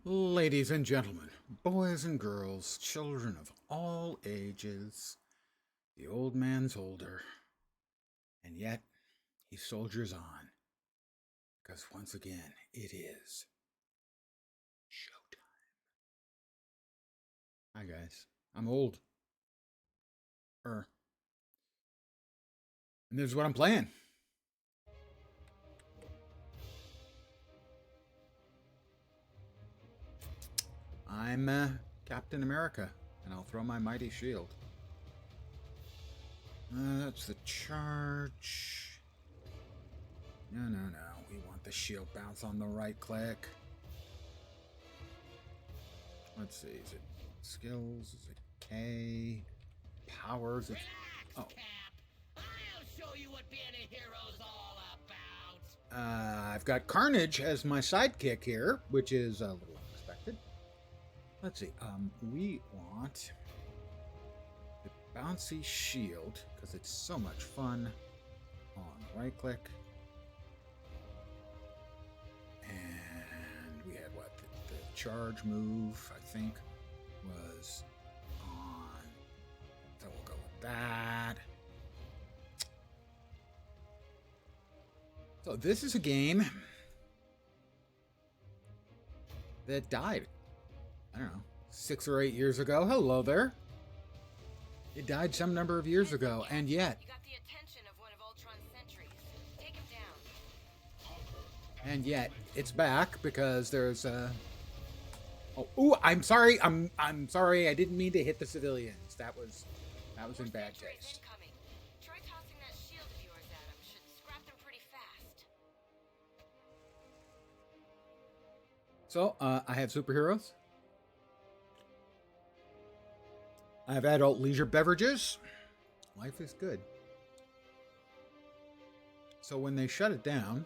Ladies and gentlemen, boys and girls, children of all ages, the old man's older, and yet he soldiers on, because once again, it is showtime. Hi guys, I'm old. And this is what I'm playing. I'm Captain America, and I'll throw my mighty shield. That's the charge. No. We want the shield bounce on the right click. Let's see. Is it skills? Is it K? Powers? Relax, Cap. I'll show you what being a hero's all about. I've got Carnage as my sidekick here, which is a little unexpected. Let's see. We want the bouncy shield because it's so much fun. On right click. And we had what? The charge move, I think, was on. So we'll go with that. So this is a game that died, I don't know, 6 or 8 years ago. Hello there. It died some number of years ago, and yet... You got the attention of one of Ultron's sentries. Take him down. And yet, it's back because there's a... Oh, I'm sorry. I'm sorry. I didn't mean to hit the civilians. That was in bad taste. Incoming. Try tossing that shield of yours at him. Should scrap them pretty fast. So, I have superheroes. I have adult leisure beverages. Life is good. So when they shut it down...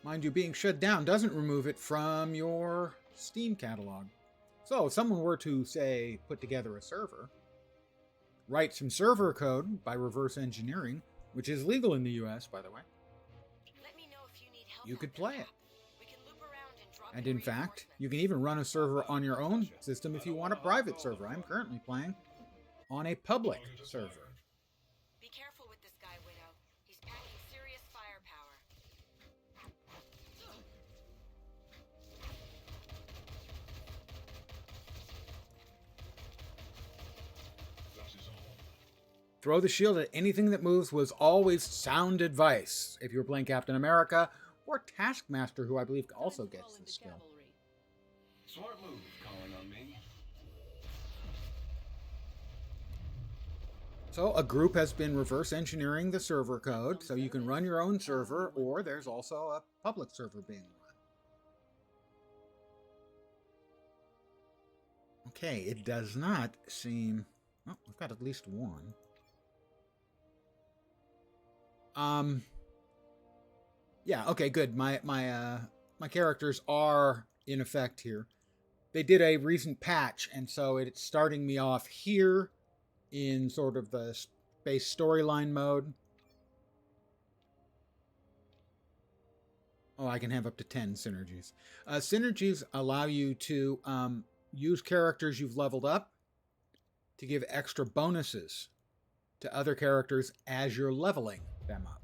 Mind you, being shut down doesn't remove it from your Steam catalog. So if someone were to, say, put together a server, write some server code by reverse engineering, which is legal in the US, by the way, Let me know if you need help. you could play it. We can loop around and drop And in in fact, you can even run a server on your own system if you want a private server. I'm currently playing on a public server. Be careful with this guy, Widow. He's packing serious firepower. Throw the shield at anything that moves was always sound advice if you were playing Captain America or Taskmaster, who I believe also gets this skill. Smart move, calling on me. So a group has been reverse engineering the server code, so you can run your own server, or there's also a public server being run. Okay, it does not seem... Oh, we've got at least one. Yeah, okay, good. My characters are in effect here. They did a recent patch, and so it's starting me off here in sort of the space storyline mode. Oh, I can have up to 10 synergies. Synergies allow you to use characters you've leveled up to give extra bonuses to other characters as you're leveling them up.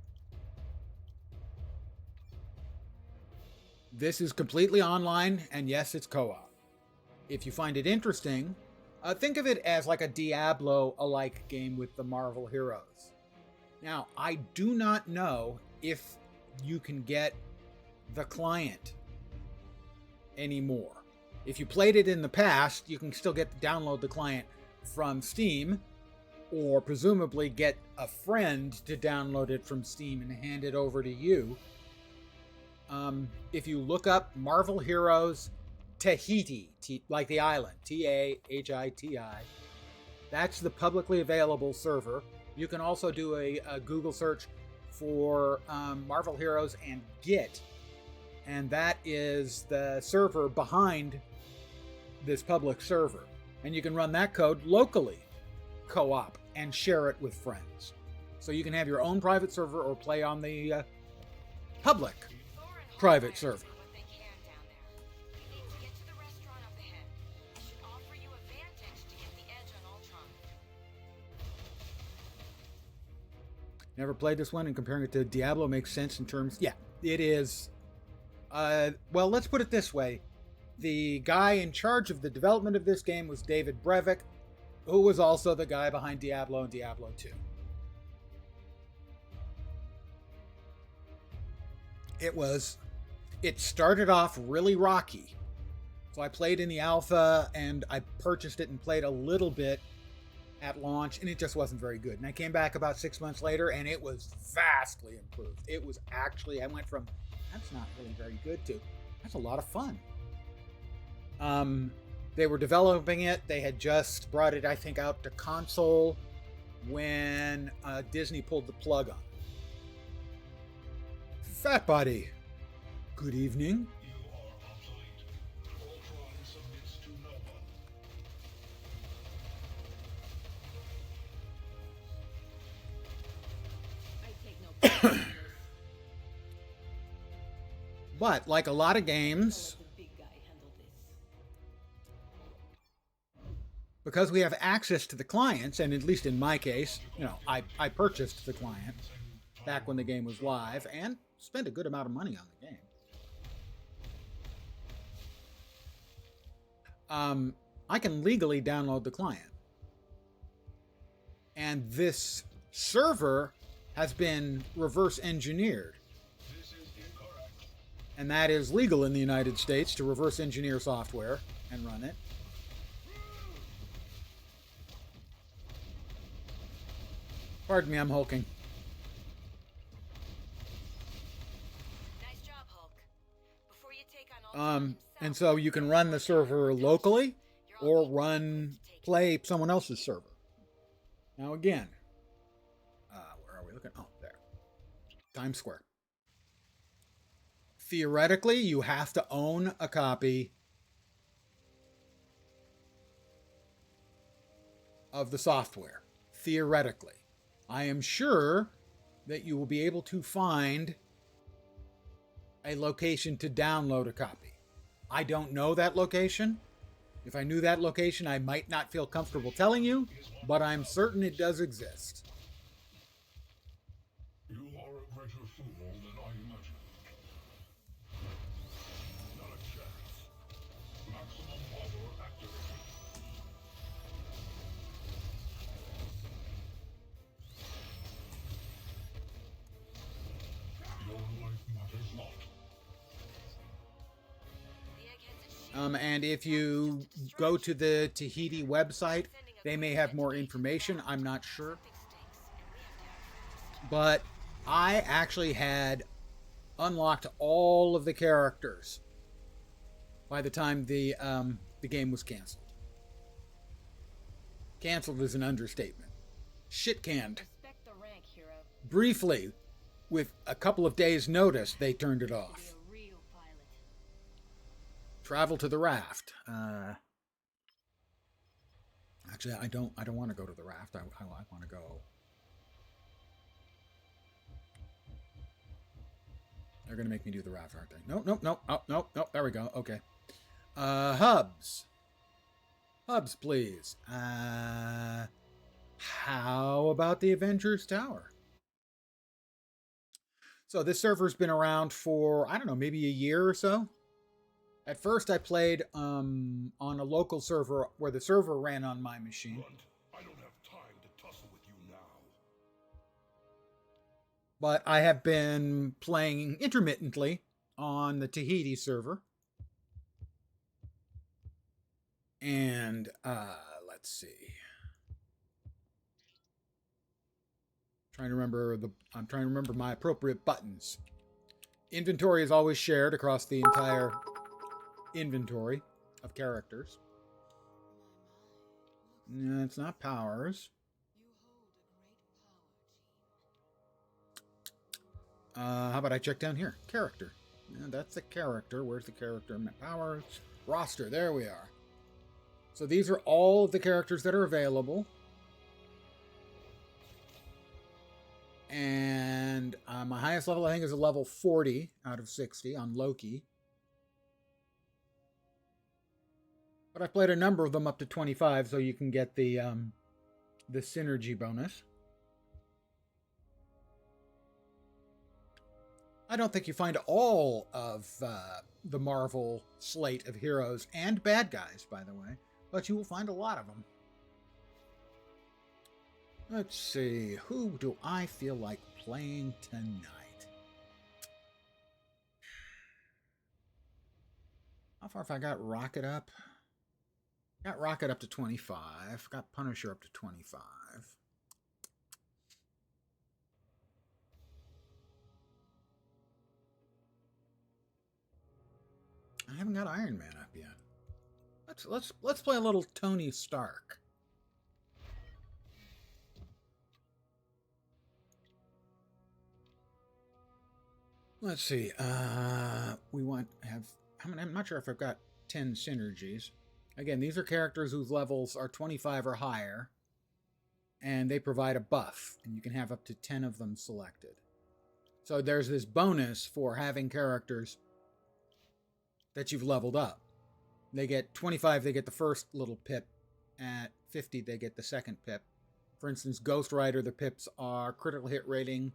This is completely online, and yes, it's co-op. If you find it interesting, think of it as like a Diablo-alike game with the Marvel heroes. Now, I do not know if you can get the client anymore. If you played it in the past, you can still download the client from Steam, or presumably get a friend to download it from Steam and hand it over to you. If you look up Marvel Heroes Tahiti, like the island, Tahiti, that's the publicly available server. You can also do a Google search for Marvel Heroes and Git, and that is the server behind this public server. And you can run that code locally, co-op, and share it with friends. So you can have your own private server or play on the public Thor and private Hawkeye are server. doing what they can down there. You need to get to the restaurant up ahead. It should offer you a vantage to get the edge on Ultron. Never played this one, and comparing it to Diablo makes sense in terms. Yeah, it is. Well, let's put it this way. The guy in charge of the development of this game was David Brevik, who was also the guy behind Diablo and Diablo 2. It started off really rocky. So I played in the alpha and I purchased it and played a little bit at launch, and it just wasn't very good. And I came back about 6 months later and it was vastly improved. It was actually, I went from, that's not really very good to, that's a lot of fun. They were developing it. They had just brought it, I think, out to console when Disney pulled the plug on it. Fat Body, good evening. You are obsolete. Ultron submits to no one. I take no part in this. But like a lot of games, Let the big guy handle this. because we have access to the clients, and at least in my case, I purchased the client back when the game was live and spent a good amount of money on the game. I can legally download the client. And this server has been reverse engineered. This is incorrect. And that is legal in the United States to reverse engineer software and run it. Pardon me, I'm hulking. Nice job, Hulk. Before you take on Ultron himself, And so you can run the server locally or play someone else's server. Now again, where are we looking? Oh, there. Times Square. Theoretically, you have to own a copy of the software. Theoretically. I am sure that you will be able to find a location to download a copy. I don't know that location. If I knew that location, I might not feel comfortable telling you, but I'm certain it does exist. You are a greater fool than I imagined. Not a chance. Maximum power activated. Your life matters not. the eggheads at And if you go to the Tahiti website, they may have more information. I'm not sure. something stinks, and we have to act. But I actually had unlocked all of the characters by the time the game was canceled. Canceled is an understatement. Shit canned. Respect the rank, hero. Briefly, with a couple of days' notice, they turned it Be off. a real pilot. Travel to the raft. Actually, I don't want to go to the raft. I want to go. They're gonna make me do the raft, aren't they? No. Oh, no. There we go. Okay. Hubs. Hubs, please. How about the Avengers Tower? So this server's been around for, I don't know, maybe a year or so. At first I played on a local server where the server ran on my machine. Grunt, I don't have time to tussle with you now. But I have been playing intermittently on the Tahiti server. And let's see. I'm trying to remember my appropriate buttons. Inventory is always shared across the entire inventory of characters. No, it's not powers. How about I check down here? Character. Yeah, that's the character. Where's the character? Powers. Roster. There we are. So these are all of the characters that are available. And my highest level, I think, is a level 40 out of 60 on Loki. But I've played a number of them up to 25, so you can get the synergy bonus. I don't think you find all of the Marvel slate of heroes and bad guys, by the way, but you will find a lot of them. Let's see, who do I feel like playing tonight? How far have I got Rocket up? Got Rocket up to 25. Got Punisher up to 25. I haven't got Iron Man up yet. Let's play a little Tony Stark. Let's see. We want have how many? I'm not sure if I've got 10 synergies. Again, these are characters whose levels are 25 or higher, and they provide a buff, and you can have up to 10 of them selected. So there's this bonus for having characters that you've leveled up. They get 25, they get the first little pip. At 50, they get the second pip. For instance, Ghost Rider, the pips are critical hit rating,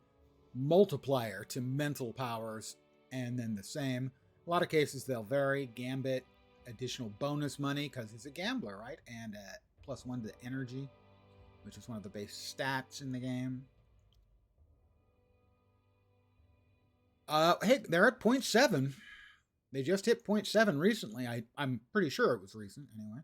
multiplier to mental powers, and then the same. A lot of cases they'll vary. Gambit, additional bonus money because he's a gambler, right? And +1 to energy, which is one of the base stats in the game. Hey, they're at 0.7. They just hit 0.7 recently. I'm pretty sure it was recent anyway.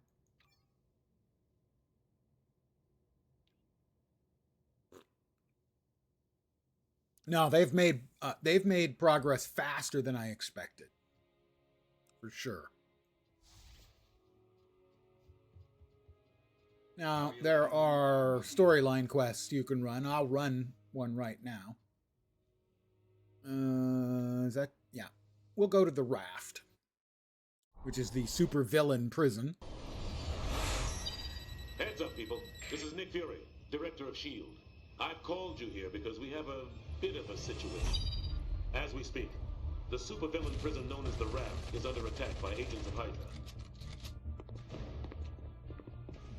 No, they've made progress faster than I expected. For sure. Now, there are storyline quests you can run. I'll run one right now. Is that? Yeah. We'll go to the Raft, which is the supervillain prison. Heads up, people. This is Nick Fury, Director of S.H.I.E.L.D. I've called you here because we have a bit of a situation. As we speak, the supervillain prison known as the Raft is under attack by agents of Hydra.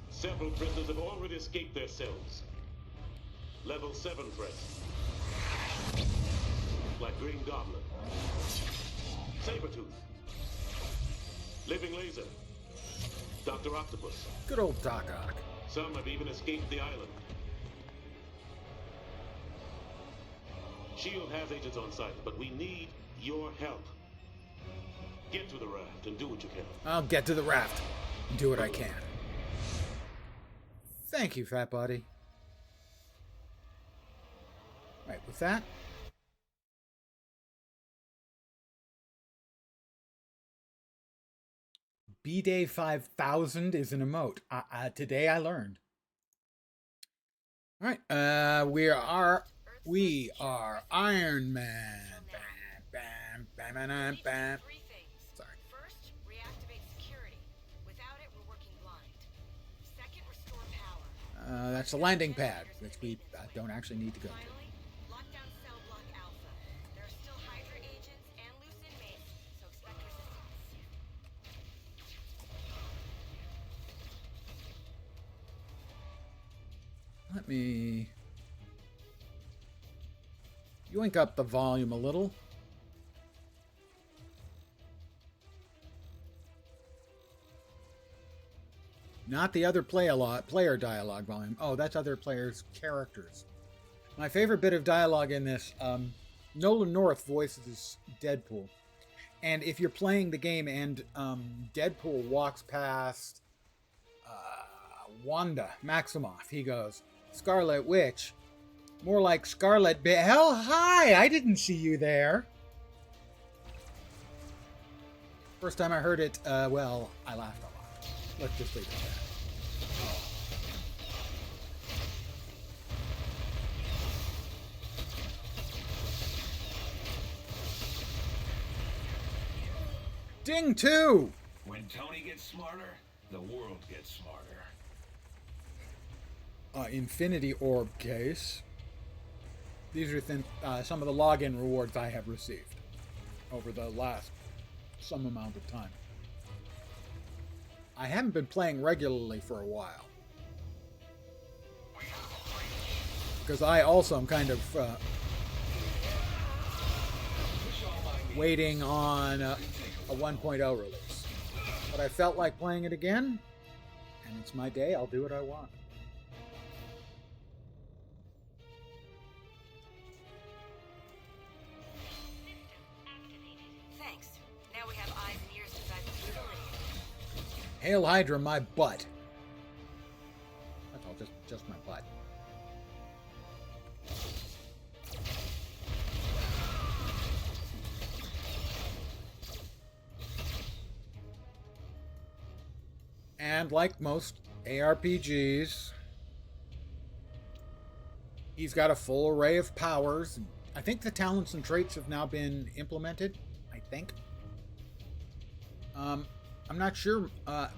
Several prisoners have already escaped their cells. Level 7 threats. Like Green Goblin. Sabretooth. Living Laser. Dr. Octopus. Good old Doc Ock. Some have even escaped the island. S.H.I.E.L.D. has agents on site, but we need your help. Get to the raft and do what you can. I'll get to the raft and do what I can. Thank you, Fat Body. Right, with that, B-Day 5000 is an emote. Today I learned. All right, we are Iron Man. Bam, bam, bam, bam, bam. Three things. Sorry. First, reactivate security. Without it, we're working blind. Second, restore power. That's the landing pad, which we don't actually need to go to. Finally, lock down cell block Alpha. There are still Hydra agents and loose inmates, so expect resistance. Let me yoink up the volume a little. Not the other player dialogue volume. Oh, that's other players' characters. My favorite bit of dialogue in this, Nolan North voices Deadpool. And if you're playing the game and Deadpool walks past Wanda Maximoff, he goes, Scarlet Witch. More like Scarlet Hell, hi! I didn't see you there. First time I heard it, well, I laughed a lot. Let's just leave it at that. Ding 2! When Tony gets smarter, the world gets smarter. Infinity Orb case. These are some of the login rewards I have received over the last some amount of time. I haven't been playing regularly for a while. Because I also am kind of waiting on a 1.0 release. But I felt like playing it again, and it's my day. I'll do what I want. Thanks. Now we have eyes and ears to dive into the lineage. Hail Hydra, my butt. That's all, just my butt. And like most ARPGs, he's got a full array of powers. I think the talents and traits have now been implemented. I think. I'm not sure.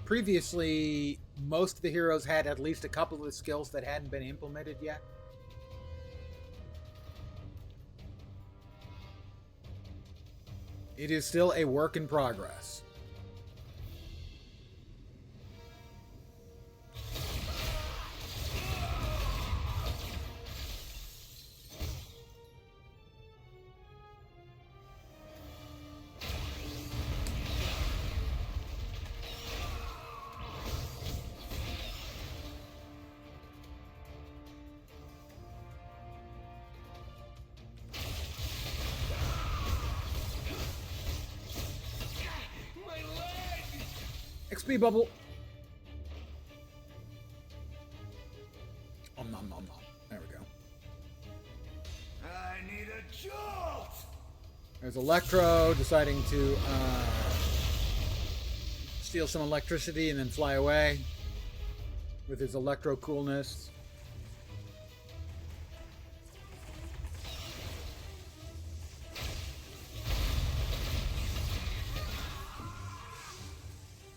Previously, most of the heroes had at least a couple of the skills that hadn't been implemented yet. It is still a work in progress. XP bubble. Nom nom nom nom. There we go. I need a jolt! There's Electro deciding to steal some electricity and then fly away with his electro coolness.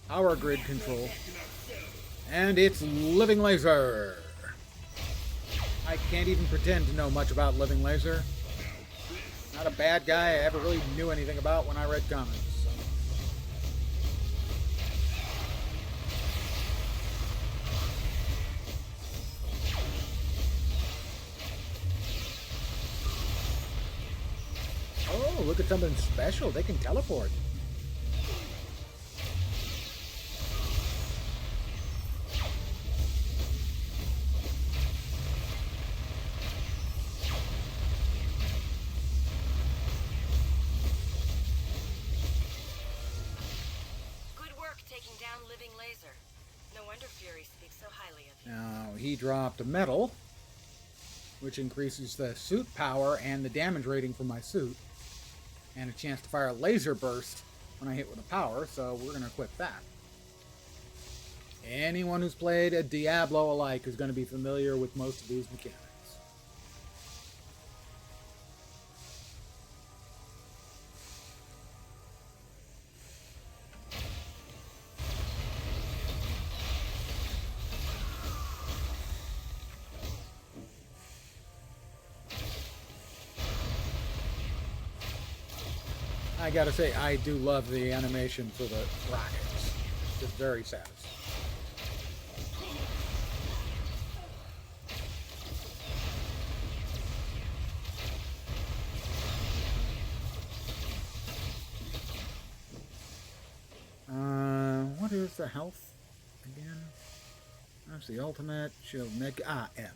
Power grid control. And it's Living Laser. I can't even pretend to know much about Living Laser. Not a bad guy I ever really knew anything about when I read comics. So. Oh, look at something special. They can teleport. Now, he dropped a medal, which increases the suit power and the damage rating for my suit, and a chance to fire a laser burst when I hit with a power, so we're going to equip that. Anyone who's played a Diablo alike is going to be familiar with most of these mechanics. I gotta say, I do love the animation for the rockets. It's very satisfying. What is the health again? That's the ultimate shield. M.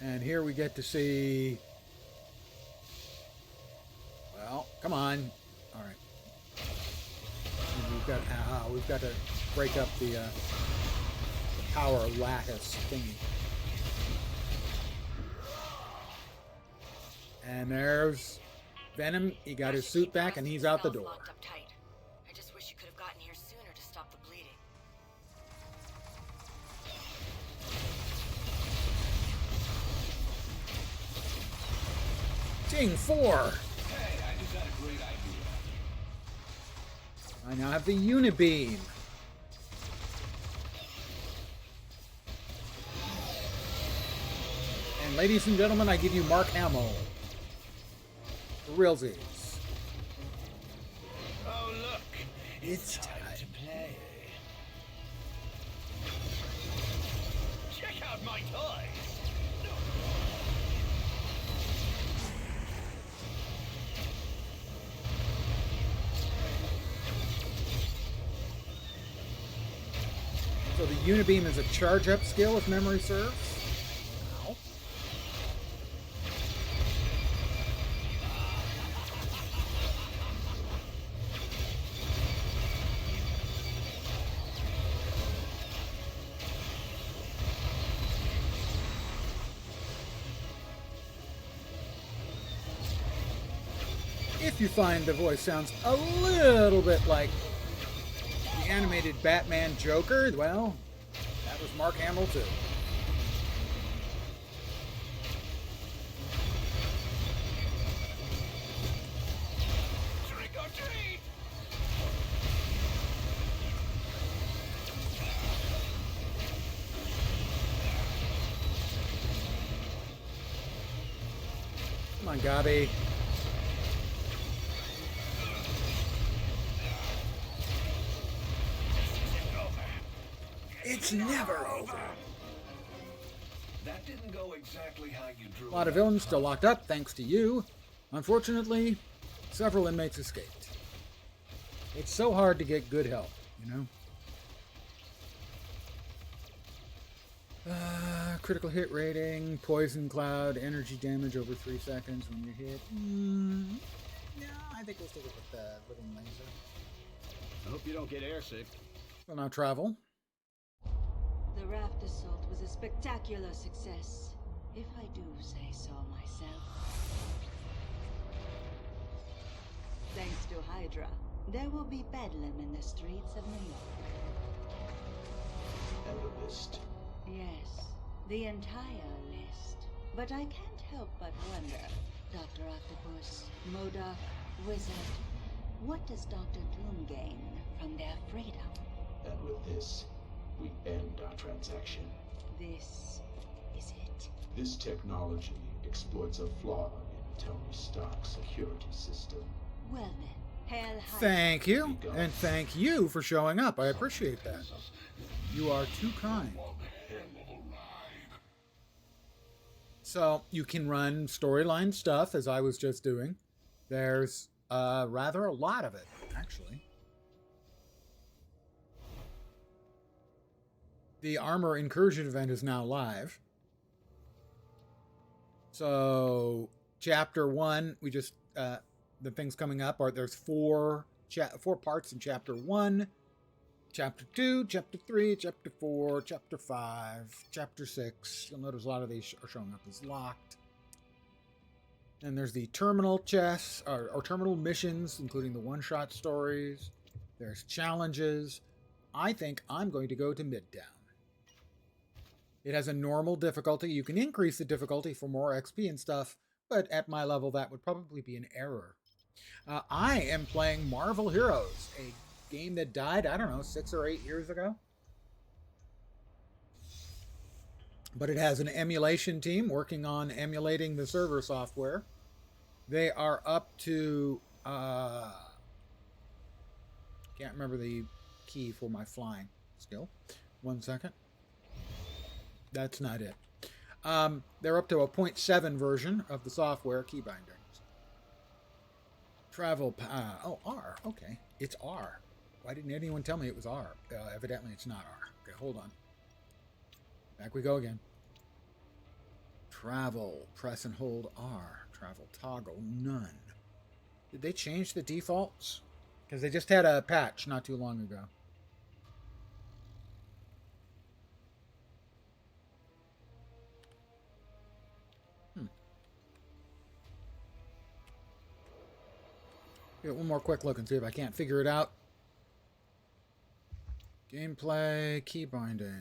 And here we get to see, well, come on. All right. And we've got to break up the power lattice thingy. And there's Venom. He got his suit back and he's out the door. I just wish you could have gotten here sooner to stop the bleeding. Ding, 4. Hey, I just had a great idea. I now have the Unibeam. And ladies and gentlemen, I give you Mark Hamill. For realsies. Oh, look. It's time. To play. Check out my toys. So the Unibeam is a charge-up skill, if memory serves. Ow. If you find the voice sounds a little bit like the animated Batman Joker, well, that was Mark Hamill too. Trick or treat. Come on, Gabi. It's never over. That didn't go exactly how you drew. A lot of villains still locked up, thanks to you. Unfortunately, several inmates escaped. It's so hard to get good help, you know? Critical hit rating, poison cloud, energy damage over 3 seconds when you're hit. No, I think we'll stick with the living laser. I hope you don't get airsick. Well, now travel. The raft assault was a spectacular success, if I do say so myself. Thanks to Hydra, there will be bedlam in the streets of New York. And the list. Yes, the entire list. But I can't help but wonder, Dr. Octopus, MODOK, Wizard, what does Dr. Doom gain from their freedom? And with this, we end our transaction. This is it. This technology exploits a flaw in Tony Stark's security system. Well then, Hail Hydra. Thank you, and thank you for showing up. I appreciate that. You are too kind. So you can run storyline stuff, as I was just doing. There's rather a lot of it, actually. The Armor Incursion event is now live. So, Chapter 1, we just, the things coming up are, there's four parts in Chapter 1. Chapter 2, Chapter 3, Chapter 4, Chapter 5, Chapter 6. You'll notice a lot of these are showing up as locked. And there's the terminal chests, or terminal missions, including the one-shot stories. There's challenges. I think I'm going to go to Midtown. It has a normal difficulty. You can increase the difficulty for more XP and stuff, but at my level, that would probably be an error. I am playing Marvel Heroes, a game that died, I don't know, 6 or 8 years ago. But it has an emulation team working on emulating the server software. They are up to, can't remember the key for my flying skill. 1 second. That's not it. They're up to a 0.7 version of the software key bindings. Travel, oh, R, okay. It's R. Why didn't anyone tell me it was R? Evidently it's not R. Okay, hold on. Back we go again. Travel, press and hold R. Travel toggle, none. Did they change the defaults? Because they just had a patch not too long ago. Get one more quick look and see if I can't figure it out. Gameplay, key bindings.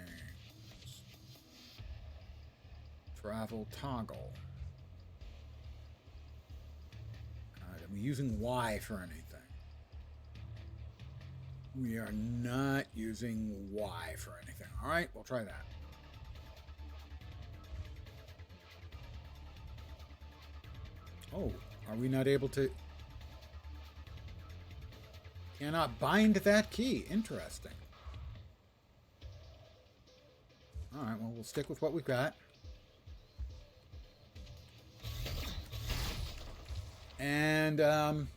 Travel toggle. Are we using Y for anything? We are not using Y for anything. Alright, we'll try that. Oh, are we not able to... Cannot bind that key. Interesting. Alright, well, we'll stick with what we've got. And, I'm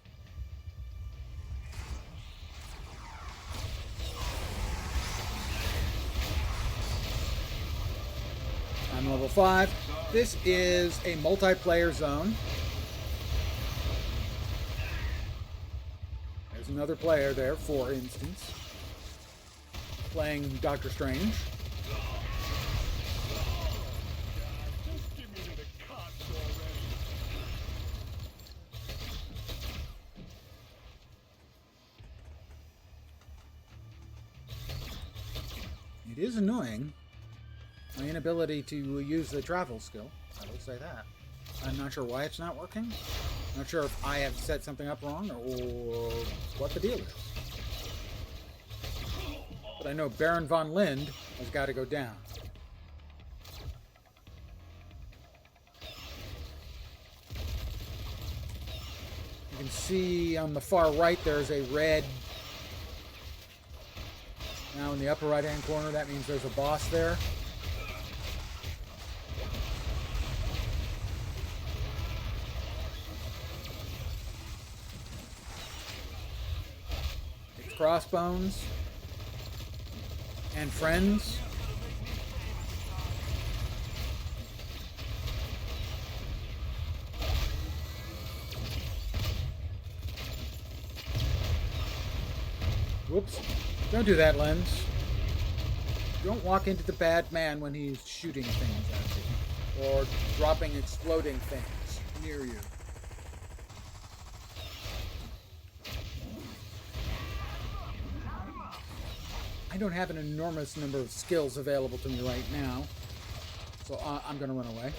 level 5. This is a multiplayer zone. There's another player there, for instance, playing Doctor Strange. Just give me to the cops already. It is annoying, my inability to use the travel skill. I will say that. I'm not sure why it's not working. Not sure if I have set something up wrong or what the deal is. But I know Baron von Lind has got to go down. You can see on the far right there's a red. Now in the upper right hand corner, that means there's a boss there. It's Crossbones and friends. Whoops. Don't do that, Lens. Don't walk into the bad man when he's shooting things at you. Or dropping exploding things near you. I don't have an enormous number of skills available to me right now. So I'm going to run away.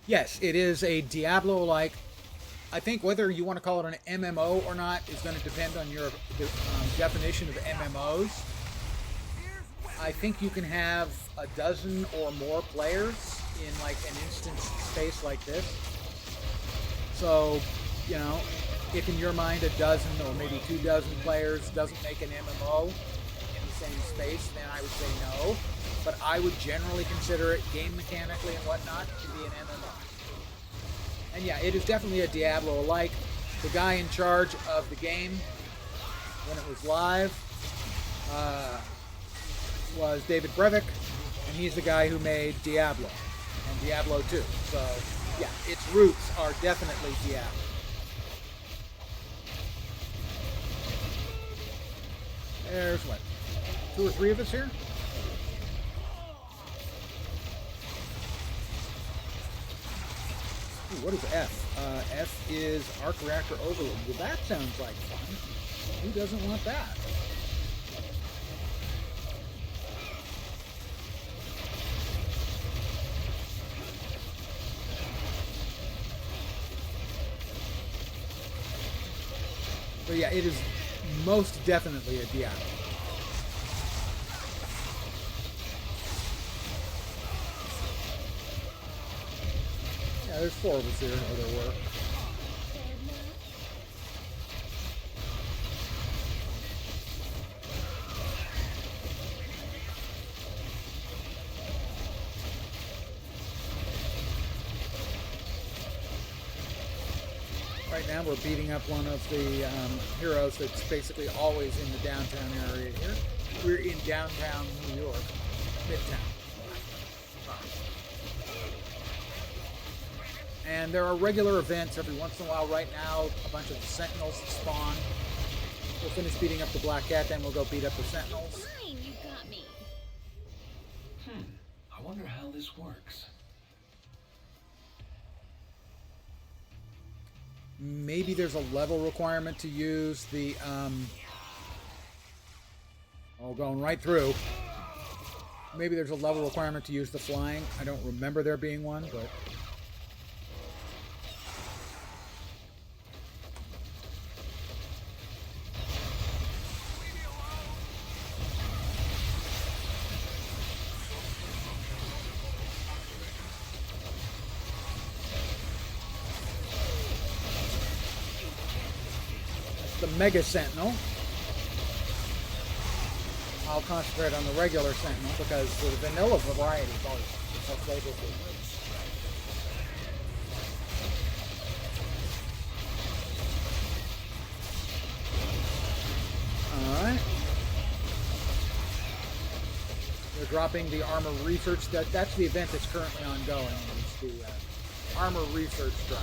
Yes, it is a Diablo-like... I think whether you want to call it an MMO or not is going to depend on your definition of MMOs. I think you can have a dozen or more players in like an instance space like this. So, you know, if in your mind a dozen or maybe 24 players doesn't make an MMO in the same space, then I would say no. But I would generally consider it game mechanically and whatnot to be an MMO. And yeah, it is definitely a Diablo-like. The guy in charge of the game when it was live was David Brevik, and he's the guy who made Diablo and Diablo 2. So yeah, its roots are definitely Diablo. There's what, 2 or 3 of us here? Ooh, what is F? F is Arc Reactor Overload. Well, that sounds like fun. Who doesn't want that? So yeah, it is most definitely a Diablo. Yeah, there's 4 of us here, or there were. Right now we're beating up one of the heroes that's basically always in the downtown area here. We're in downtown New York, Midtown. And there are regular events every once in a while. Right now, a bunch of Sentinels spawn. We'll finish beating up the Black Cat, then we'll go beat up the Sentinels. Fine, you got me. I wonder how this works. Maybe there's a level requirement to use the, going right through. Maybe there's a level requirement to use the flying. I don't remember there being one, but... Mega Sentinel. I'll concentrate on the regular Sentinel because the vanilla variety is always so flavorful. Alright. They're dropping the armor research. That's the event that's currently ongoing. It's the armor research drive.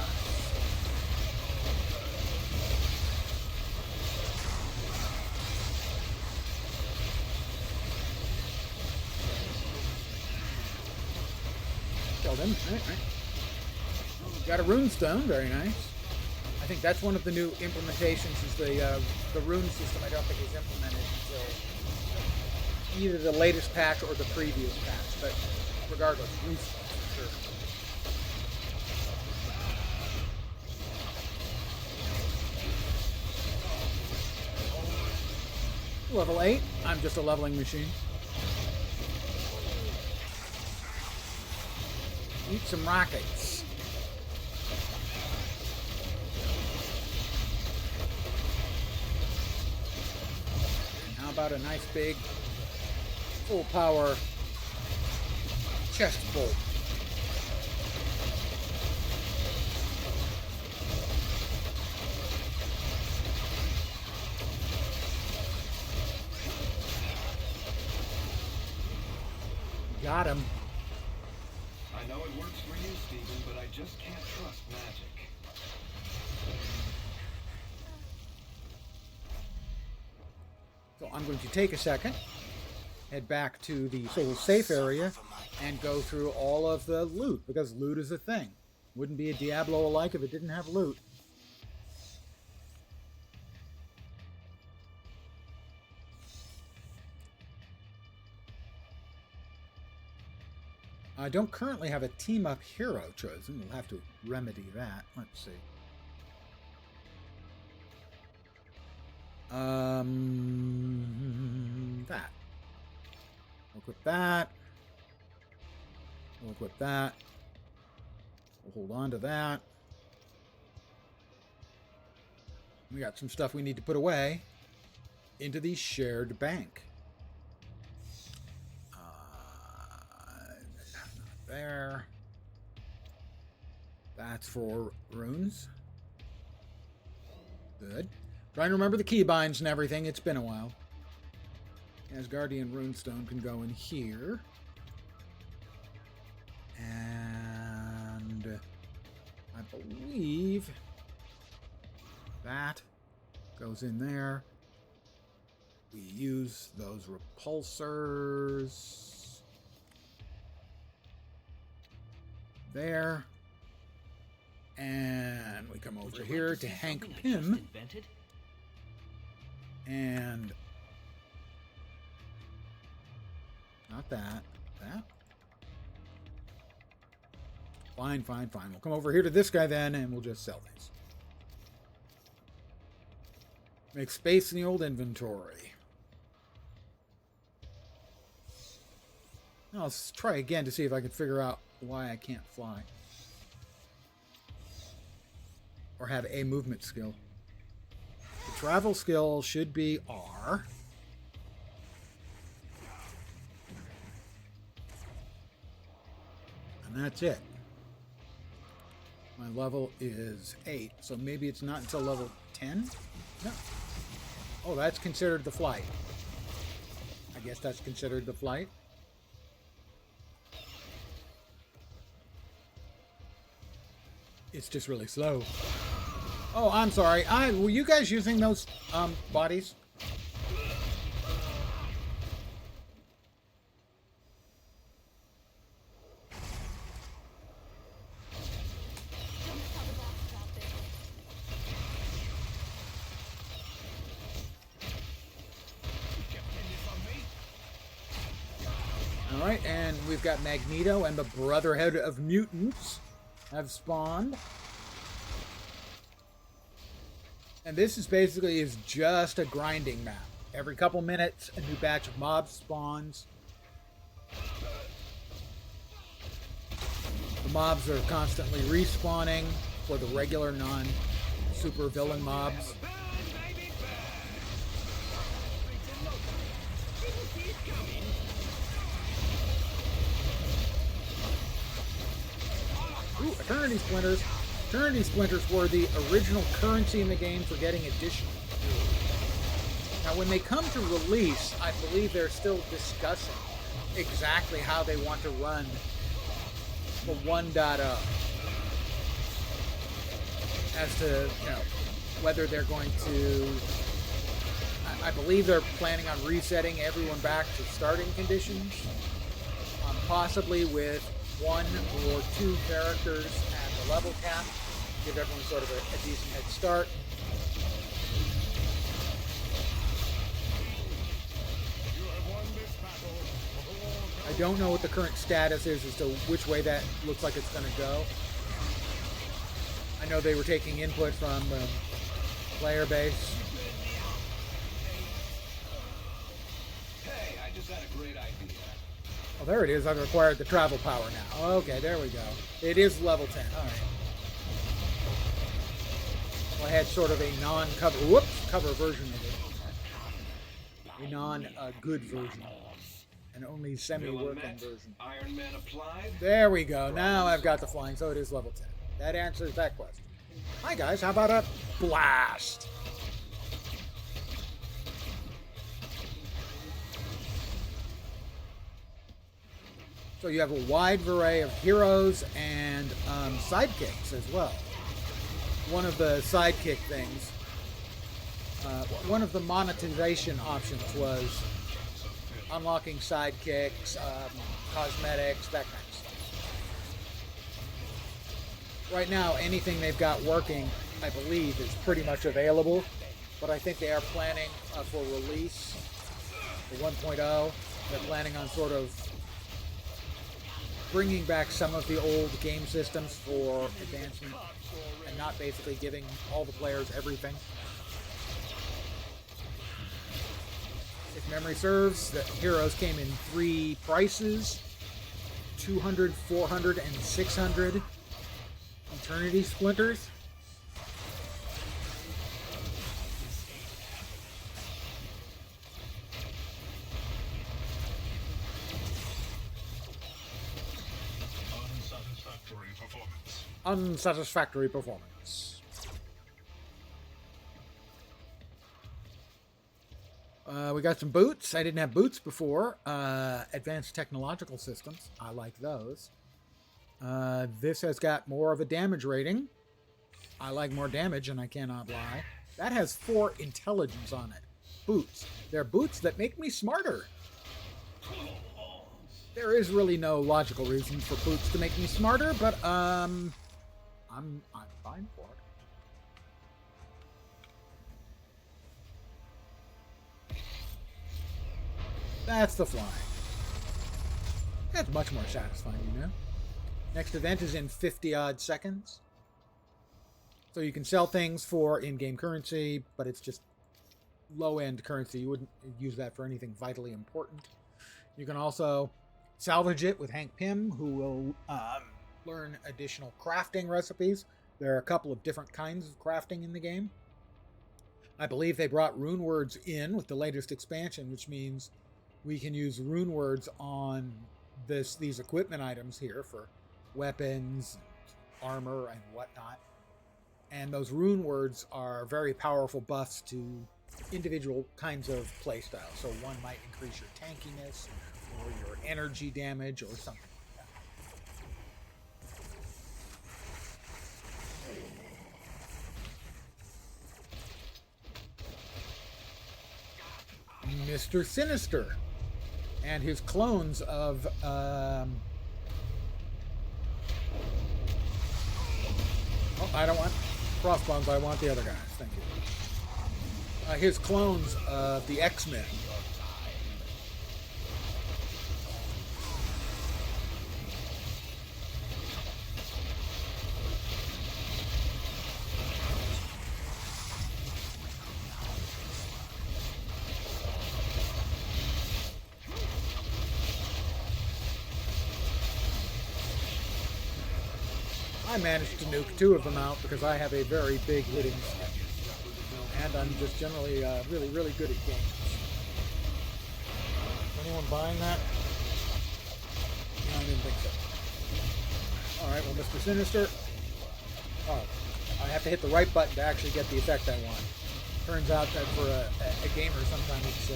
Killed him. Right. Got a rune stone. Very nice. I think that's one of the new implementations is the rune system. I don't think is implemented until either the latest patch or the previous patch. But regardless, rune stones for sure. Level 8. I'm just a leveling machine. Eat some rockets. And how about a nice big full power chest bolt? Got him. I know it works for you, Stephen, but I just can't trust magic. So I'm going to take a second, head back to the Soul Safe area, and go through all of the loot, because loot is a thing. Wouldn't be a Diablo alike if it didn't have loot. I don't currently have a team-up hero chosen. We'll have to remedy that. Let's see. That. We'll equip that. We'll equip that. We'll hold on to that. We got some stuff we need to put away into the shared bank. There. That's for runes. Good. Trying to remember the keybinds and everything. It's been a while. Asgardian runestone can go in here. And I believe that goes in there. We use those repulsors there, and we come over here to Hank Pym, and not that. Fine. We'll come over here to this guy then, and we'll just sell these. Make space in the old inventory. Now let's try again to see if I can figure out why I can't fly. Or have a movement skill. The travel skill should be R. And that's it. My level is 8, so maybe it's not until level 10? No. Oh, that's considered the flight. I guess that's considered the flight. It's just really slow. Oh, I'm sorry. Were you guys using those bodies? All right, and we've got Magneto and the Brotherhood of Mutants have spawned. And this is basically just a grinding map. Every couple minutes, a new batch of mobs spawns. The mobs are constantly respawning for the regular non-super villain mobs. Eternity Splinters. Eternity Splinters were the original currency in the game for getting additional. Now, when they come to release, I believe they're still discussing exactly how they want to run the 1.0. As to, whether they're going to... I believe they're planning on resetting everyone back to starting conditions. Possibly with 1 or 2 characters at the level cap. Give everyone sort of a decent head start. I don't know what the current status is as to which way that looks like it's going to go. I know they were taking input from the player base. Hey, I just had a great idea. Oh, there it is. I've acquired the travel power now. Okay, there we go. It is level 10. All right. Well, I had sort of a non-cover, cover version of it. A non-good version. An only semi-working version. Iron Man applied. There we go. Now I've got the flying, so it is level 10. That answers that question. Hi, guys. How about a blast? So you have a wide array of heroes and sidekicks as well. One of the sidekick things, one of the monetization options was unlocking sidekicks, cosmetics, that kind of stuff. Right now, anything they've got working, I believe, is pretty much available. But I think they are planning for release, the 1.0. They're planning on sort of bringing back some of the old game systems for advancement and not basically giving all the players everything. If memory serves, the heroes came in 3 prices, 200, 400, and 600 Eternity Splinters. Unsatisfactory performance. We got some boots. I didn't have boots before. Advanced technological systems. I like those. This has got more of a damage rating. I like more damage, and I cannot lie. That has 4 intelligence on it. Boots. They're boots that make me smarter. There is really no logical reason for boots to make me smarter, but I'm fine for it. That's the flying. That's much more satisfying, you know. Next event is in 50-odd seconds. So you can sell things for in-game currency, but it's just low-end currency. You wouldn't use that for anything vitally important. You can also salvage it with Hank Pym, who will learn additional crafting recipes. There are a couple of different kinds of crafting in the game. I believe they brought rune words in with the latest expansion, which means we can use rune words on these equipment items here for weapons, armor, and whatnot. And those rune words are very powerful buffs to individual kinds of playstyles. So one might increase your tankiness or your energy damage or something like that. Mr. Sinister and his clones of oh, I don't want crossbones, I want the other guys. Thank you. His clones of the X-Men. I managed to nuke 2 of them out because I have a very big hitting skill. And I'm just generally really, really good at games. Anyone buying that? No, I didn't think so. Alright, well, Mr. Sinister. Oh, I have to hit the right button to actually get the effect I want. Turns out that for a gamer, sometimes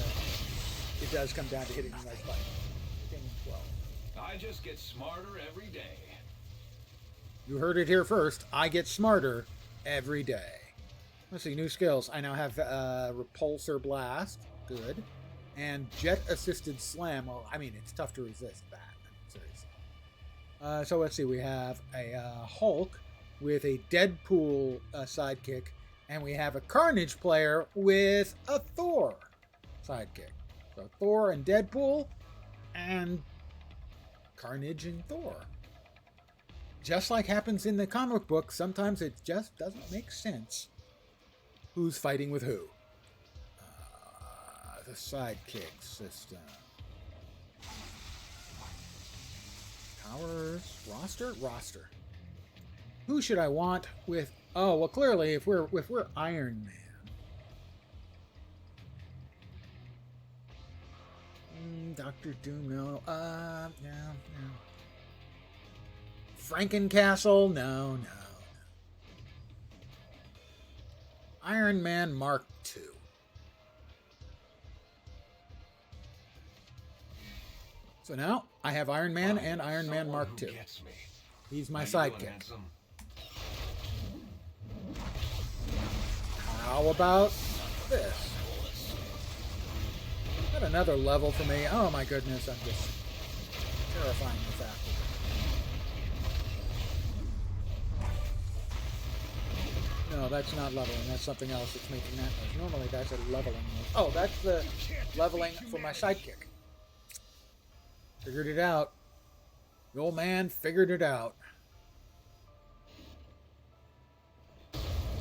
it does come down to hitting the right button. Game 12. I just get smarter every day. You heard it here first. I get smarter every day. Let's see, new skills. I now have Repulsor Blast. Good. And Jet Assisted Slam. Well, I mean, it's tough to resist that. Seriously. So let's see. We have a Hulk with a Deadpool sidekick. And we have a Carnage player with a Thor sidekick. So Thor and Deadpool and Carnage and Thor. Just like happens in the comic book, sometimes it just doesn't make sense who's fighting with who. The sidekick system. Powers. Roster. Who should I want with... Oh, well, clearly, if we're Iron Man. Dr. Doom, no. No. Frankencastle, no. Iron Man Mark II. So now, I have Iron Man and Iron Man Mark II. He's my sidekick. How about this? Got another level for me. Oh my goodness, I'm just terrifying with that. No, that's not leveling. That's something else that's making that noise. Normally that's a leveling noise. Oh, that's the leveling for my sidekick. Figured it out. The old man figured it out.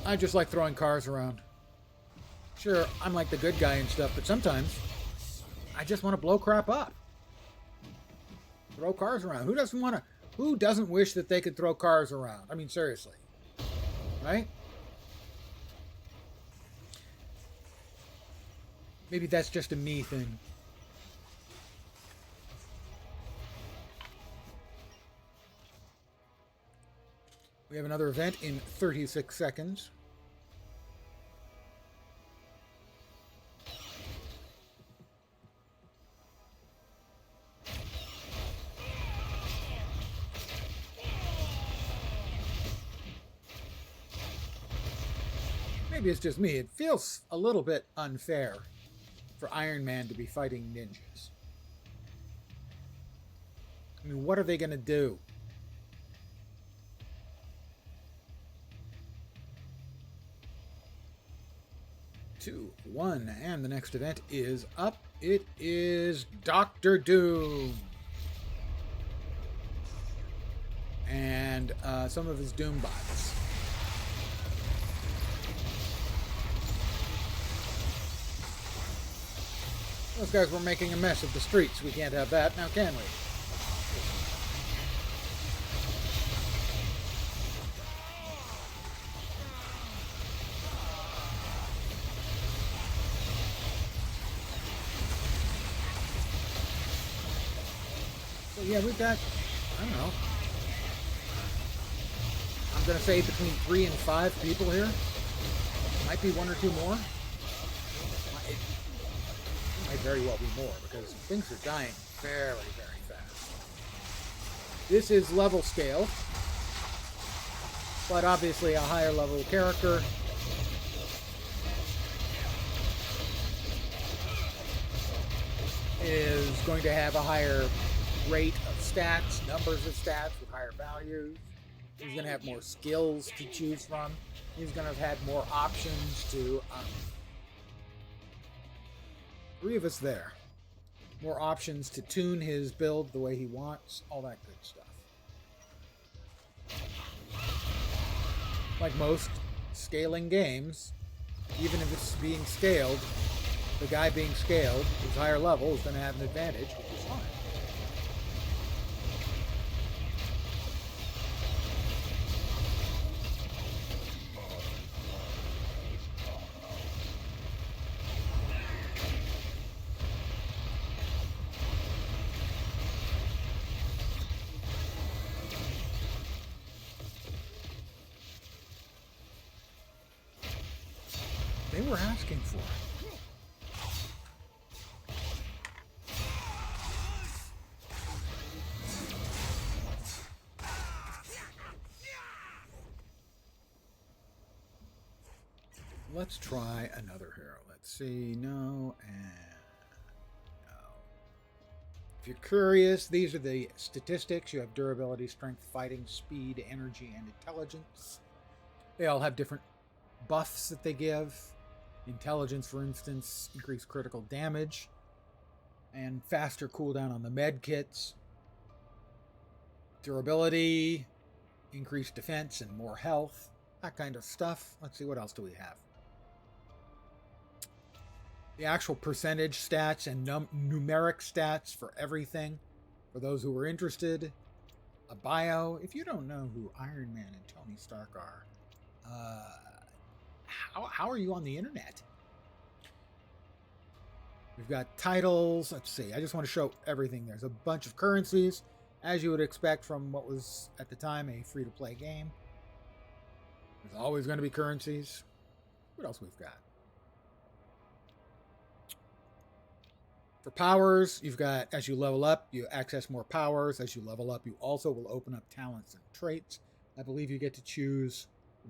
I just like throwing cars around. Sure, I'm like the good guy and stuff, but sometimes I just want to blow crap up. Throw cars around. Who doesn't wish that they could throw cars around? I mean, seriously. Right? Maybe that's just a me thing. We have another event in 36 seconds. Maybe it's just me. It feels a little bit unfair for Iron Man to be fighting ninjas. I mean, what are they going to do? Two, one, and the next event is up. It is Dr. Doom. And some of his Doom bots. Those guys were making a mess of the streets. We can't have that, now can we? So yeah, we've got, I don't know, I'm going to say between 3 and 5 people here. Might be 1 or 2 more. Might very well be more because things are dying very, very fast. This is level scale, but obviously a higher level character is going to have a higher rate of stats, numbers of stats with higher values. He's going to have more skills to choose from. He's going to have had more options to 3 of us there. More options to tune his build the way he wants. All that good stuff. Like most scaling games, even if it's being scaled, the guy being scaled, who's higher level, is going to have an advantage, which is fine. looking for. Let's try another hero. Let's see. No and no. If you're curious, these are the statistics. You have durability, strength, fighting, speed, energy, and intelligence. They all have different buffs that they give. Intelligence, for instance, increased critical damage and faster cooldown on the med kits. Durability, increased defense and more health. That kind of stuff. Let's see, what else do we have? The actual percentage stats and numeric stats for everything. For those who are interested, a bio. If you don't know who Iron Man and Tony Stark are, how are you on the internet? We've got titles. Let's see. I just want to show everything. There's a bunch of currencies, as you would expect from what was at the time a free-to-play game. There's always going to be currencies. What else we've got? For powers, you've got, as you level up, you access more powers. As you level up, you also will open up talents and traits. I believe you get to choose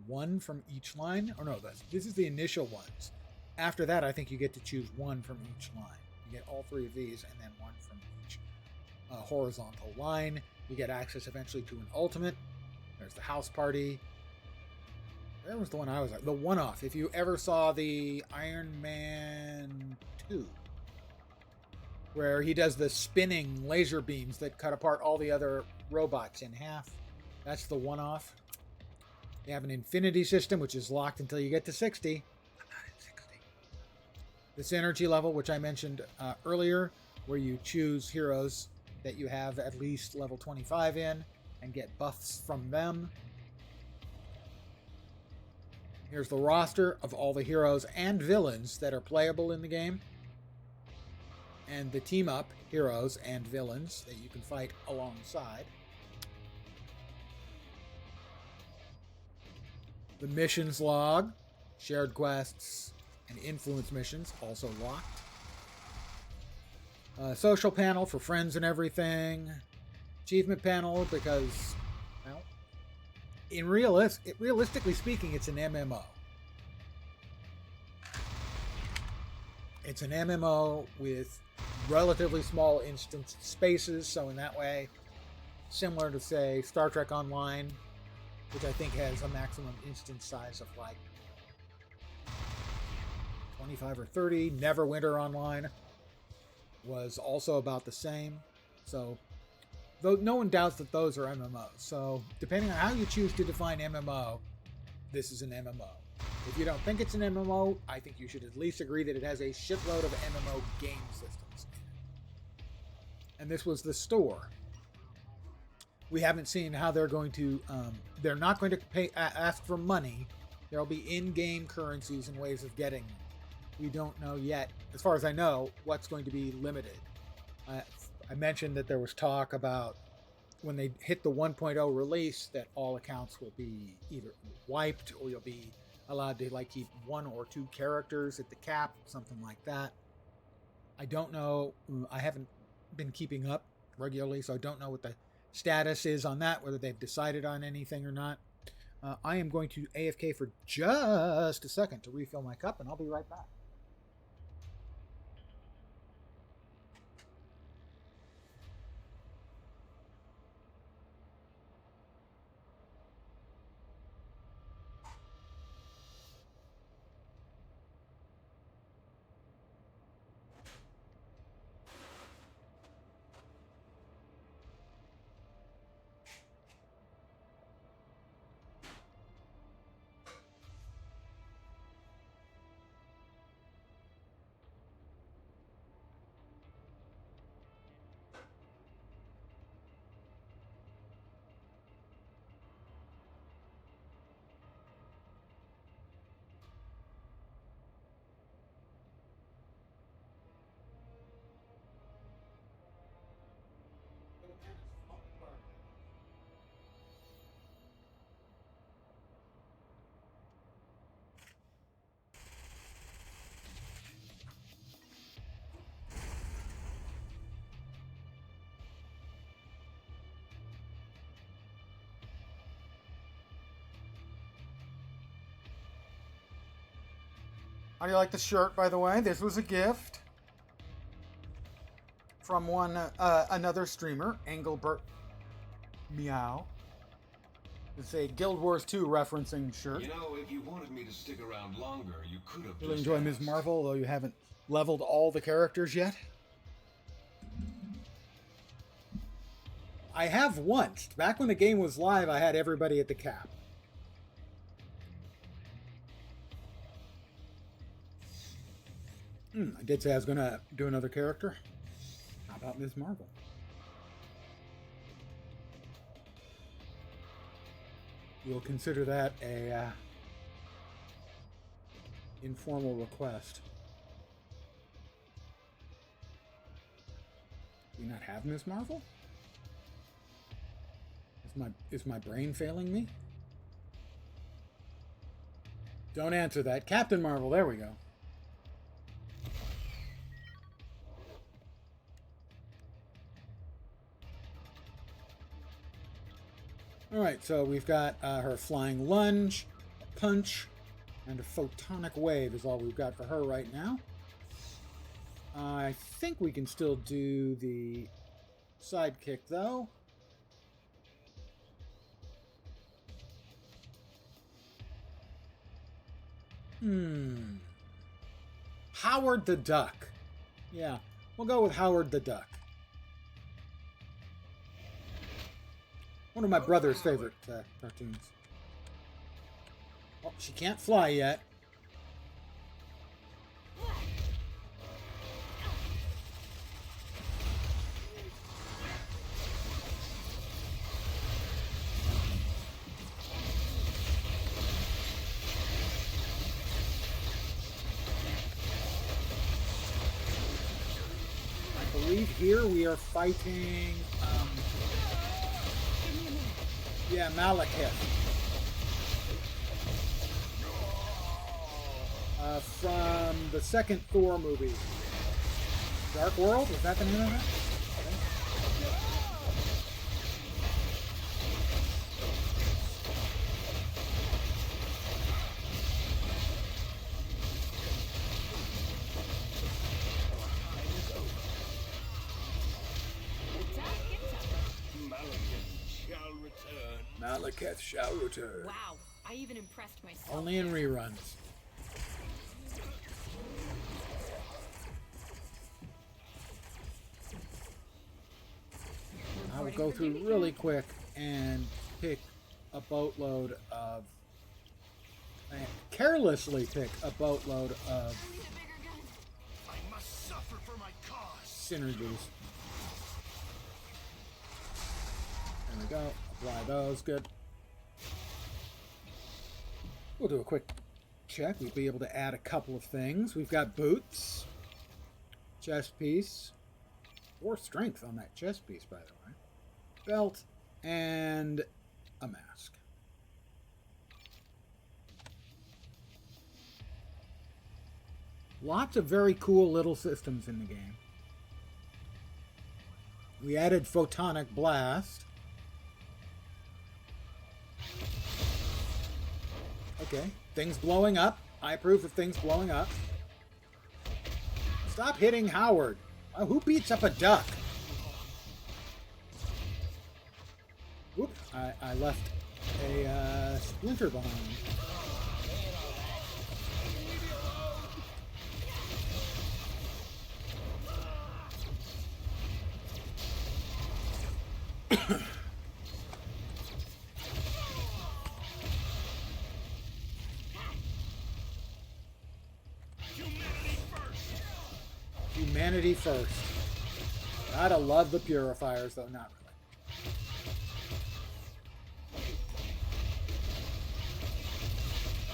one from each line. Or no, this is the initial ones. After that, I think you get to choose one from each line. You get all three of these and then one from each horizontal line. You get access eventually to an ultimate. There's the house party. Where was the one I was at? The one-off. If you ever saw the Iron Man 2, where he does the spinning laser beams that cut apart all the other robots in half. That's the one-off. They have an infinity system, which is locked until you get to 60. I'm not at 60. This energy level, which I mentioned earlier, where you choose heroes that you have at least level 25 in and get buffs from them. Here's the roster of all the heroes and villains that are playable in the game. And the team-up heroes and villains that you can fight alongside. The missions log, shared quests, and influence missions also locked. Social panel for friends and everything. Achievement panel because, well, realistically speaking, it's an MMO. It's an MMO with relatively small instance spaces, so in that way, similar to, say, Star Trek Online, which I think has a maximum instance size of like 25 or 30. Neverwinter Online was also about the same. So, though no one doubts that those are MMOs. So, depending on how you choose to define MMO, this is an MMO. If you don't think it's an MMO, I think you should at least agree that it has a shitload of MMO game systems in it. And this was the store. We haven't seen how they're going to, they're not going to ask for money. There'll be in-game currencies and ways of getting them. We don't know yet, as far as I know, what's going to be limited. I mentioned that there was talk about when they hit the 1.0 release that all accounts will be either wiped or you'll be allowed to like keep one or two characters at the cap, something like that. I don't know. I haven't been keeping up regularly, so I don't know what the status is on that, whether they've decided on anything or not. I am going to AFK for just a second to refill my cup, and I'll be right back. How do you like the shirt, by the way? This was a gift from another streamer, Engelbert Meow. It's a Guild Wars 2 referencing shirt. You know, if you wanted me to stick around longer, you could have Really just enjoy Ms. asked. Marvel, though you haven't leveled all the characters yet. I have once. Back when the game was live, I had everybody at the cap. I did say I was going to do another character. How about Ms. Marvel? We'll consider that a informal request. Do we not have Ms. Marvel? Is my brain failing me? Don't answer that. Captain Marvel, there we go. Alright, so we've got her flying lunge, punch, and a photonic wave is all we've got for her right now. I think we can still do the sidekick, though. Howard the Duck. Yeah, we'll go with Howard the Duck. One of my brother's favorite cartoons. Oh, she can't fly yet. I believe here we are fighting... yeah, Malekith. From the second Thor movie. Dark World? Was that the name of it? Malekith shall return. Wow, I even impressed myself. Only in reruns. I will go through really quick and pick a boatload of... carelessly pick a boatload of I must suffer for my cause. synergies. There we go. Apply those. Good. We'll do a quick check. We'll be able to add a couple of things. We've got boots, chest piece, 4 strength on that chest piece, by the way, belt, and a mask. Lots of very cool little systems in the game. We added photonic blast. Okay, things blowing up. I approve of things blowing up. Stop hitting Howard. Who beats up a duck? Oop, I left a splinter behind. Humanity first. Gotta love the purifiers, though not really.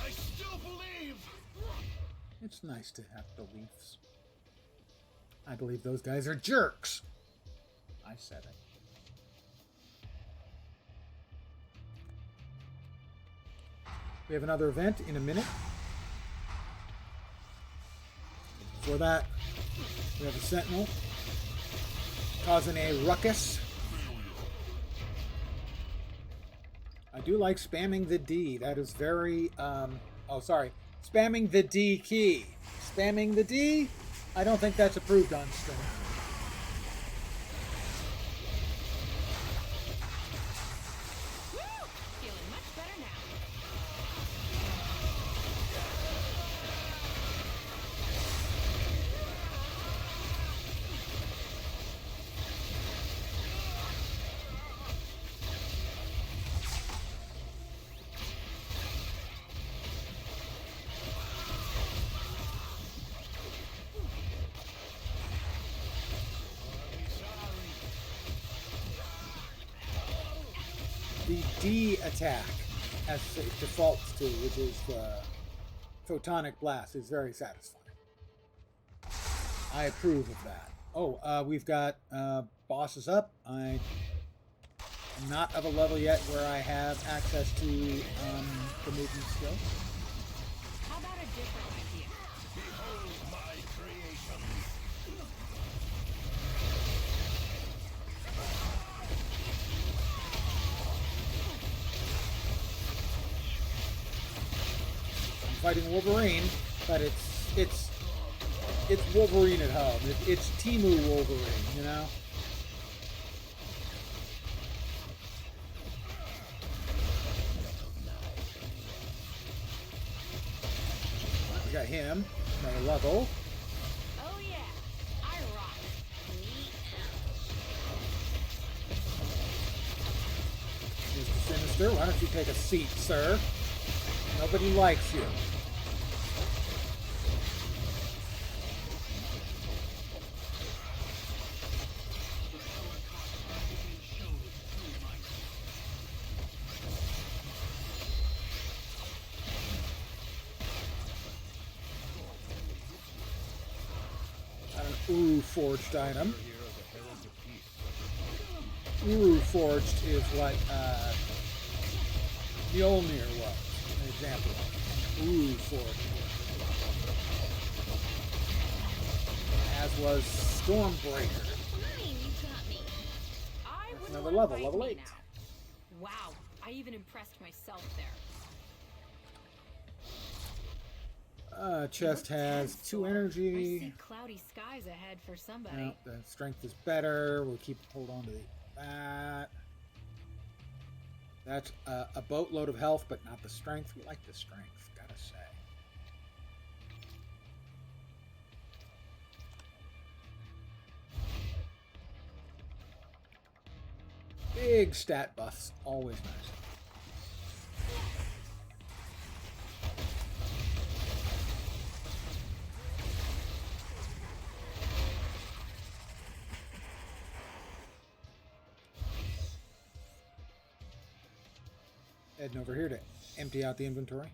I still believe. It's nice to have beliefs. I believe those guys are jerks. I said it. We have another event in a minute. For that, we have a sentinel causing a ruckus. I do like spamming the D. That is very, oh, sorry. Spamming the D key. Spamming the D? I don't think that's approved on stream. Woo! Feeling much better now. The D attack, as it defaults to, which is the photonic blast, is very satisfying. I approve of that. Oh, we've got bosses up. I'm not of a level yet where I have access to the movement skill. How about a different idea? Behold my creation. I'm fighting Wolverine, but it's Wolverine at home. It's Timu Wolverine, you know? We got him, another level. Oh yeah, I rock. Mr. Sinister, why don't you take a seat, sir? Nobody likes you. Uru forged item. Uru forged is what Mjolnir was, an example. Uru forged. As was Stormbreaker. Fine, you got me. I That's wouldn't another wanna level, fight level me 8. now. Wow, I even impressed myself there. Chest has 2 I energy. see cloudy skies ahead for somebody. No, the strength is better. We'll hold on to that. That's a boatload of health, but not the strength. We like the strength, gotta say. Big stat buffs, always nice. Heading over here to empty out the inventory.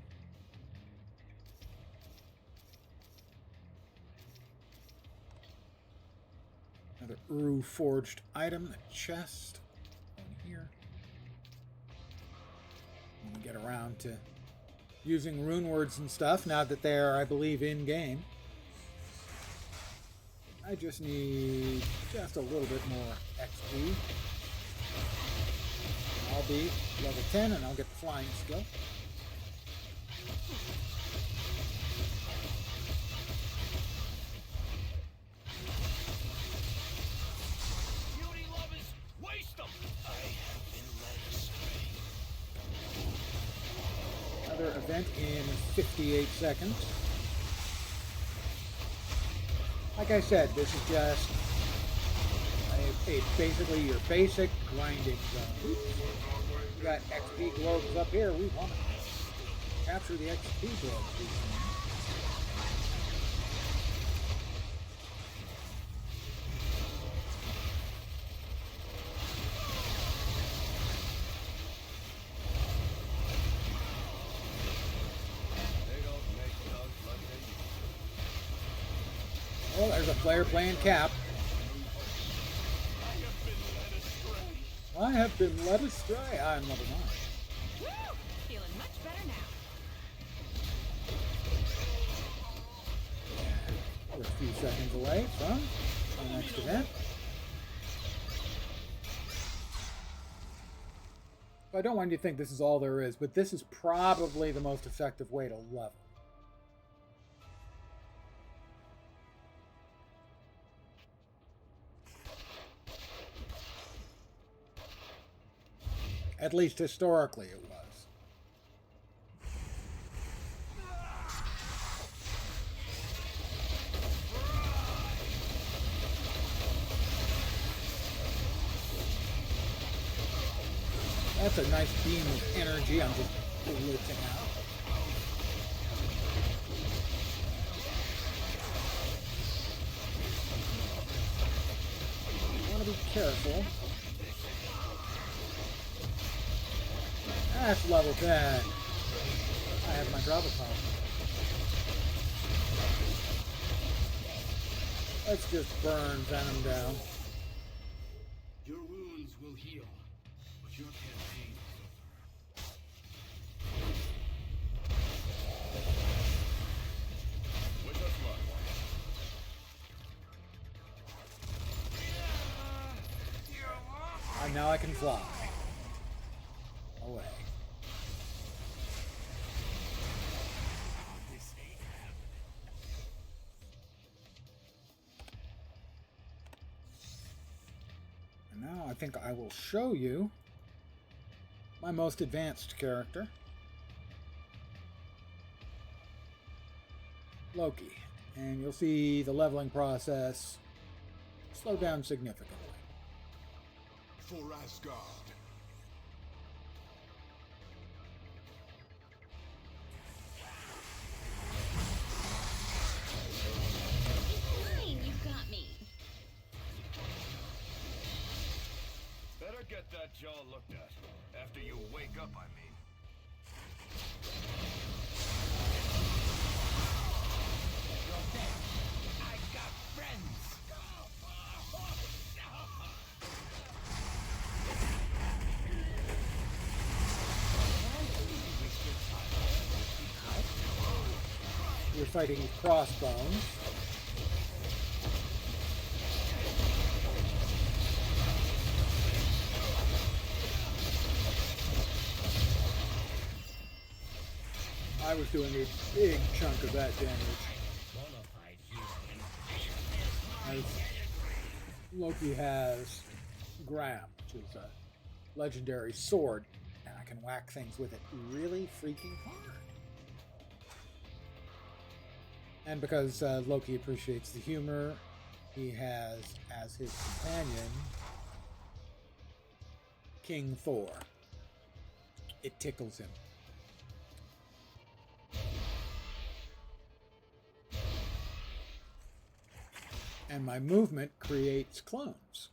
Another Uru forged item, the chest. On here. When we get around to using rune words and stuff, now that they're, I believe, in game. I just need just a little bit more XP. I'll be level 10 and I'll get the flying skill. Beauty lovers, waste them. I have been led astray. Another event in 58 seconds. Like I said, this is just basically your basic grinding zone. We got XP globes up here. We want to capture the XP globes. Oh, there's a player playing Cap. I have been led astray. I'm level 9. Woo! Feeling much better now. We're a few seconds away from the next event. I don't want you to think this is all there is, but this is probably the most effective way to level. At least historically it was. That's a nice beam of energy I'm just blitzing out. I want to be careful. That's level 10. I have my Graviton. Let's just burn Venom down. Your wounds will heal, but your campaign is over. Wish us luck. And now I can fly. Away. And now I think I will show you my most advanced character, Loki. And you'll see the leveling process slow down significantly. For Asgard. Fine, you got me. Better get that jaw looked at. After you wake up, I mean. You're dead. I got friends. You're fighting with crossbones. I was doing a big chunk of that damage. As Loki has Graham, which is a legendary sword, and I can whack things with it really freaking hard. And because Loki appreciates the humor, he has as his companion King Thor. It tickles him. And my movement creates clones.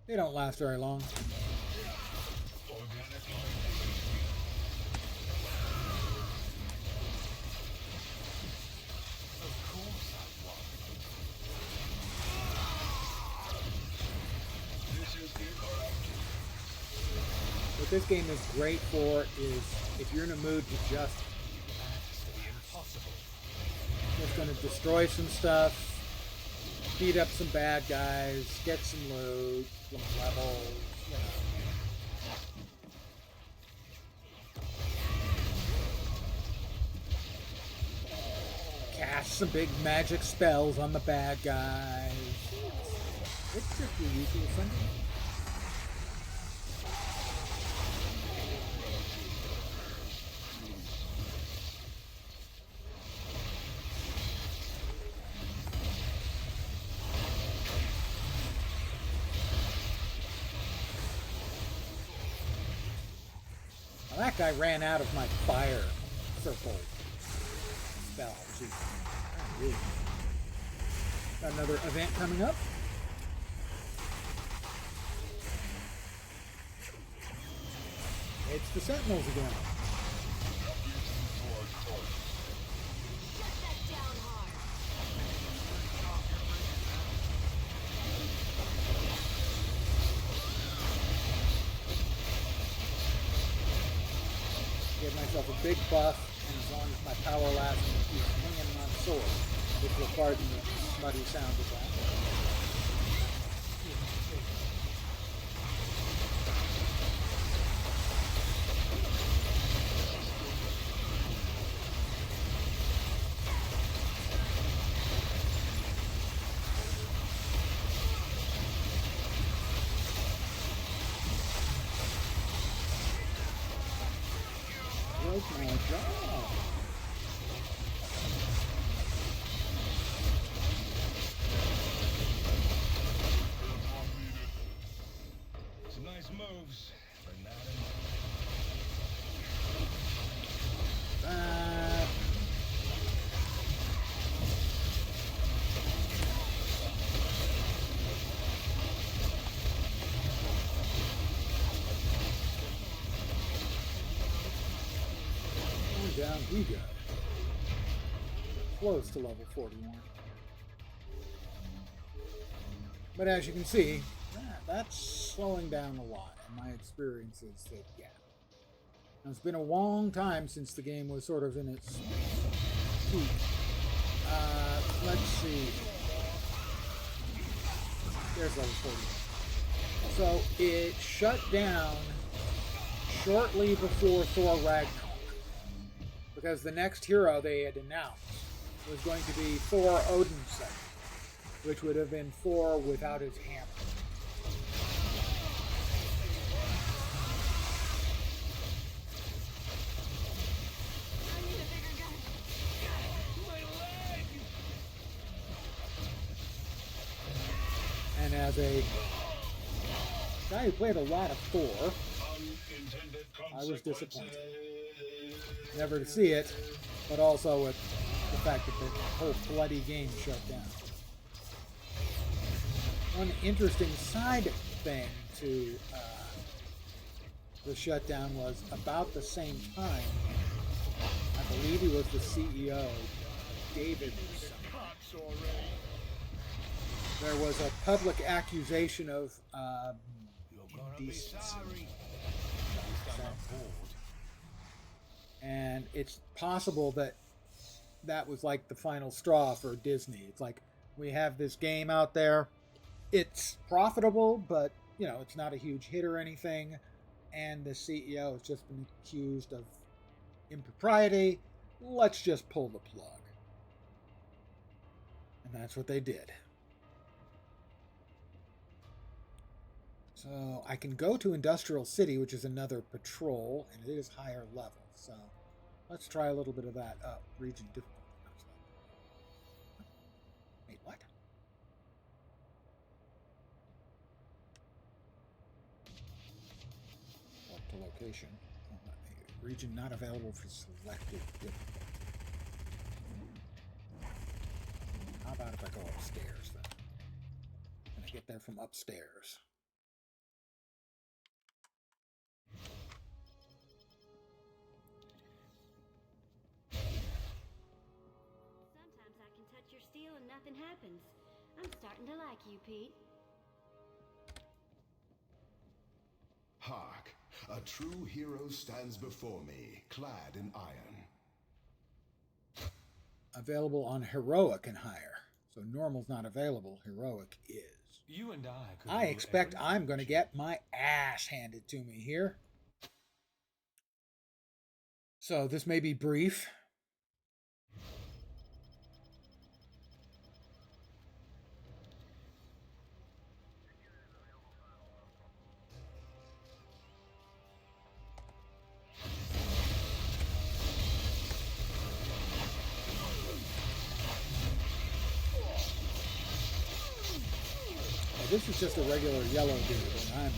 They don't last very long. What this game is great for is if you're in a mood to just going to destroy some stuff, beat up some bad guys, get some loot, some levels, you know. Cast some big magic spells on the bad guys. It's just your usual Sunday. That guy ran out of my fire circle spell. Jeez. Got another event coming up. It's the Sentinels again. Shut that down hard. Give myself a big buff, and as long as my power lasts and keeps hanging on sword, which will pardon the smutty sound of that. moves, but not enough. Down we go. Close to level 41. But as you can see, that's slowing down a lot. And my experience is that, yeah. Now, it's been a long time since the game was sort of in its peak. Let's see. There's level 41. So it shut down shortly before Thor Ragnarok. Because the next hero they had announced was going to be Thor Odinson, which would have been Thor without his hammer. I need a bigger gun. And as a guy who played a lot of Thor, I was disappointed. Never to see it, but also with the fact that the whole bloody game shut down. One interesting side thing to the shutdown was about the same time, I believe he was the CEO, David. There was a public accusation of indecency. And it's possible that that was like the final straw for Disney. It's like, we have this game out there. It's profitable, but, you know, it's not a huge hit or anything. And the CEO has just been accused of impropriety. Let's just pull the plug. And that's what they did. So I can go to Industrial City, which is another patrol, and it is higher level. So let's try a little bit of that up. Region difficulty. Wait, what? Up to location. Region not available for selected difficulty. How about if I go upstairs then? Can I get there from upstairs? Sometimes I can touch your steel and nothing happens. I'm starting to like you, Pete. Hark! A true hero stands before me, clad in iron. Available on Heroic and higher. So normal's not available, Heroic is. You and I expect I'm going to get my ass handed to me here. So this may be brief. This is just a regular yellow dude, and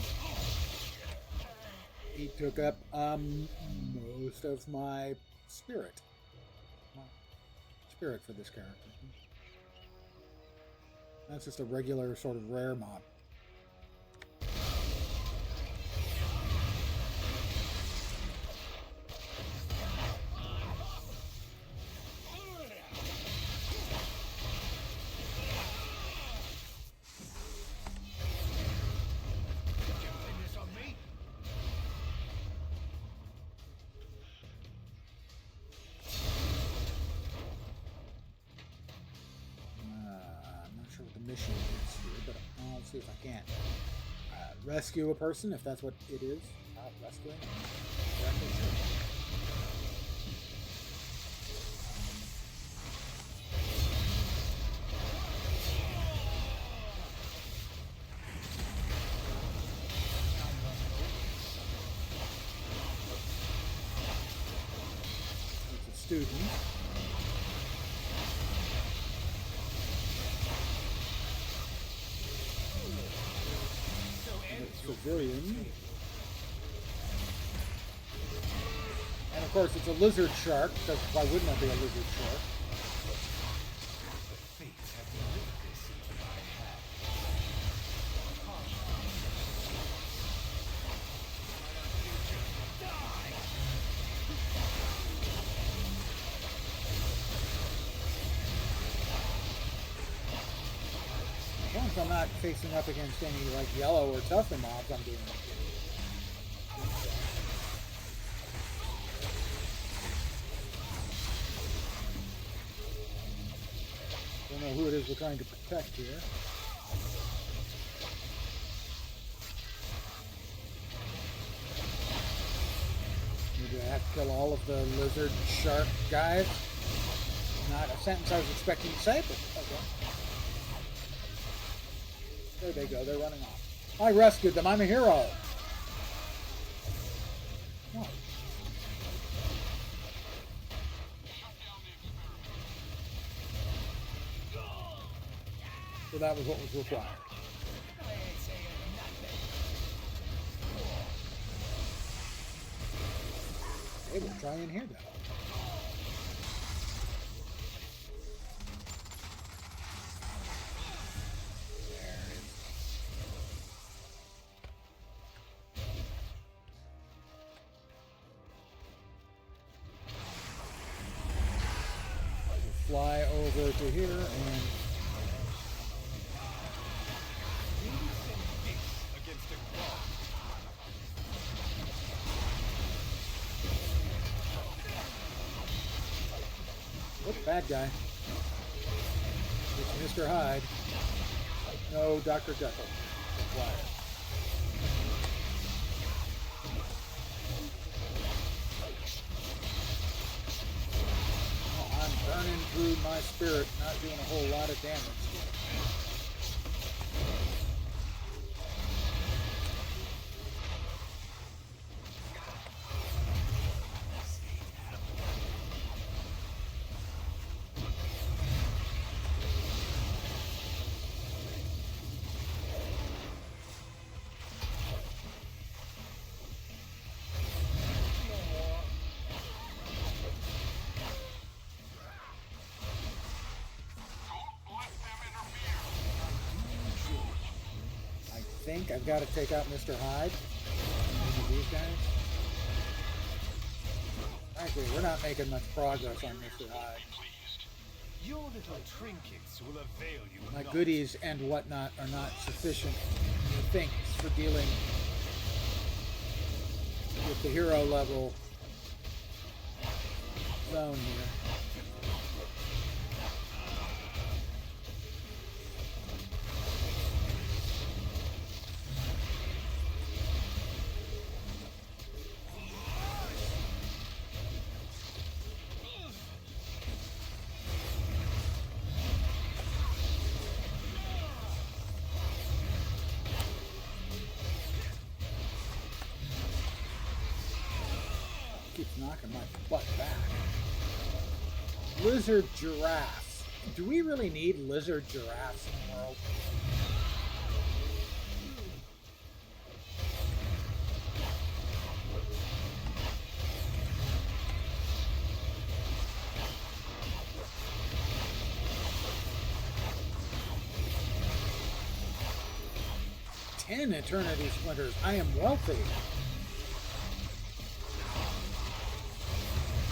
he took up most of my spirit. Spirit for this character. That's just a regular sort of rare mob. Mission is here, but I'll see if I can rescue a person, if that's what it is. Rescuing. It's a student. Civilian. Of course, it's a lizard shark, because why wouldn't it be a lizard shark? As long as I'm not facing up against any like yellow or tougher mobs, I'm doing okay. Don't know who it is we're trying to protect here. Maybe I have to kill all of the lizard shark guys. Not a sentence I was expecting to say, but okay. There they go, they're running off. I rescued them, I'm a hero. Oh. So that was what was required. Okay, we'll try in here then. Fly over to here and whoop, bad guy. It's Mr. Hyde. No, Dr. Jekyll. Required. Burning through my spirit, not doing a whole lot of damage. I think I've got to take out Mr. Hyde. Maybe these guys. Frankly, we're not making much progress on Mr. Hyde. Your little trinkets will avail you. My goodies and whatnot are not sufficient things for dealing with the hero level zone here. Keeps knocking my butt back. Lizard giraffes. Do we really need lizard giraffes in the world? Ten eternity splinters. I am wealthy.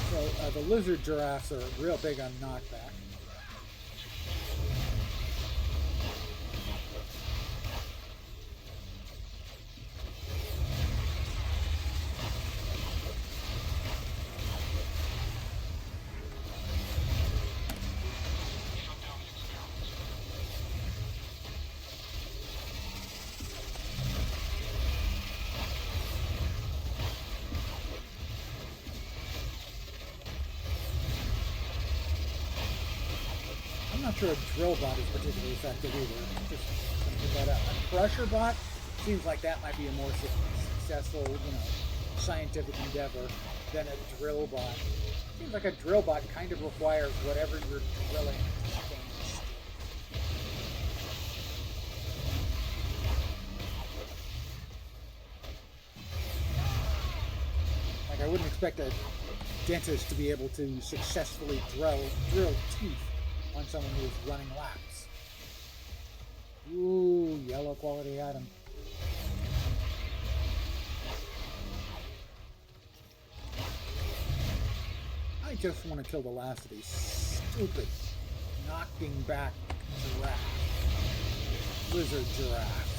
So the lizard giraffes are real big on knockback. I'm not sure a drill bot is particularly effective either. Just gonna put that out. A crusher bot seems like that might be a more successful, scientific endeavor than a drill bot. Seems like a drill bot kind of requires whatever you're drilling to stand still. Like I wouldn't expect a dentist to be able to successfully drill teeth on someone who is running laps. Ooh, yellow quality item. I just want to kill the last of these stupid knocking back giraffes. Lizard giraffes.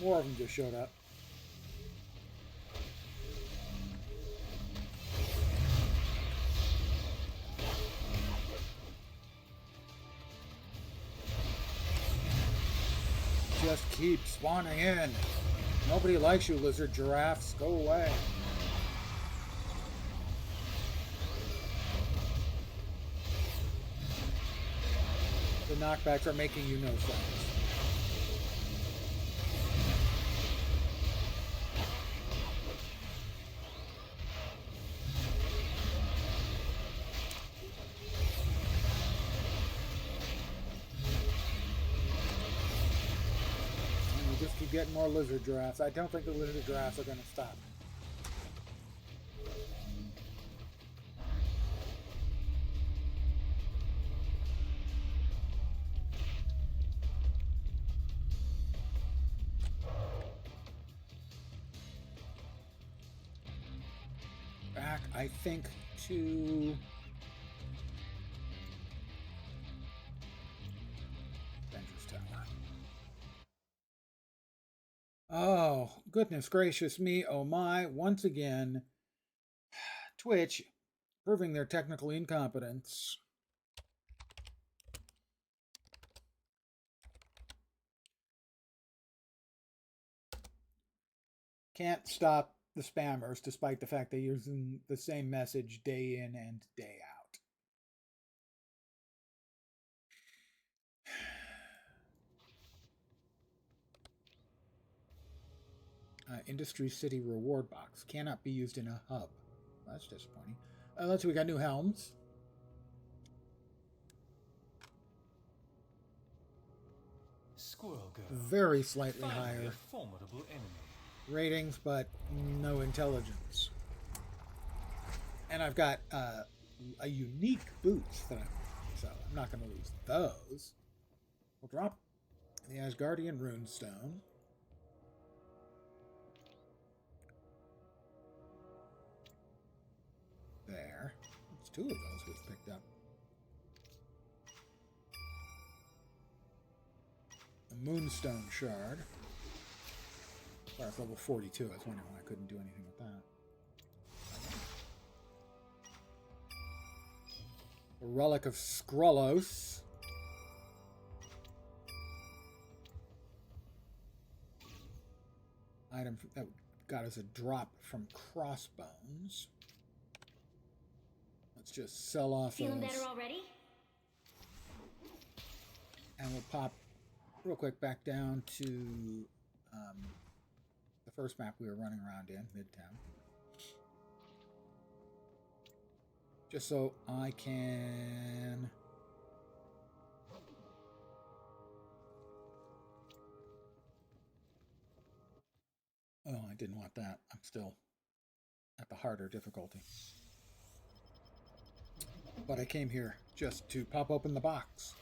More of them just showed up. Just keep spawning in. Nobody likes you, lizard giraffes. Go away. The knockbacks are making you no sense. Just keep getting more lizard giraffes. I don't think the lizard giraffes are going to stop. Back, I think, to... Oh, goodness gracious me, oh my, once again, Twitch proving their technical incompetence. Can't stop the spammers despite the fact they're using the same message day in and day out. Industry City reward box cannot be used in a hub. That's disappointing. Let's see, we got new helms. Squirrel Girl. Very slightly Finally, higher a formidable enemy. ratings, but no intelligence. And I've got a unique boots that so I'm not going to lose those. We'll drop the Asgardian runestone. There. That's two of those we've picked up. The Moonstone Shard. Well, it's level 42. I was wondering why I couldn't do anything with that. The Relic of Skrullos. Item that got us a drop from Crossbones. Let's just sell off Feeling those. better already? And we'll pop real quick back down to the first map we were running around in, Midtown. Just so I can... Oh, I didn't want that. I'm still at the harder difficulty. But I came here just to pop open the box.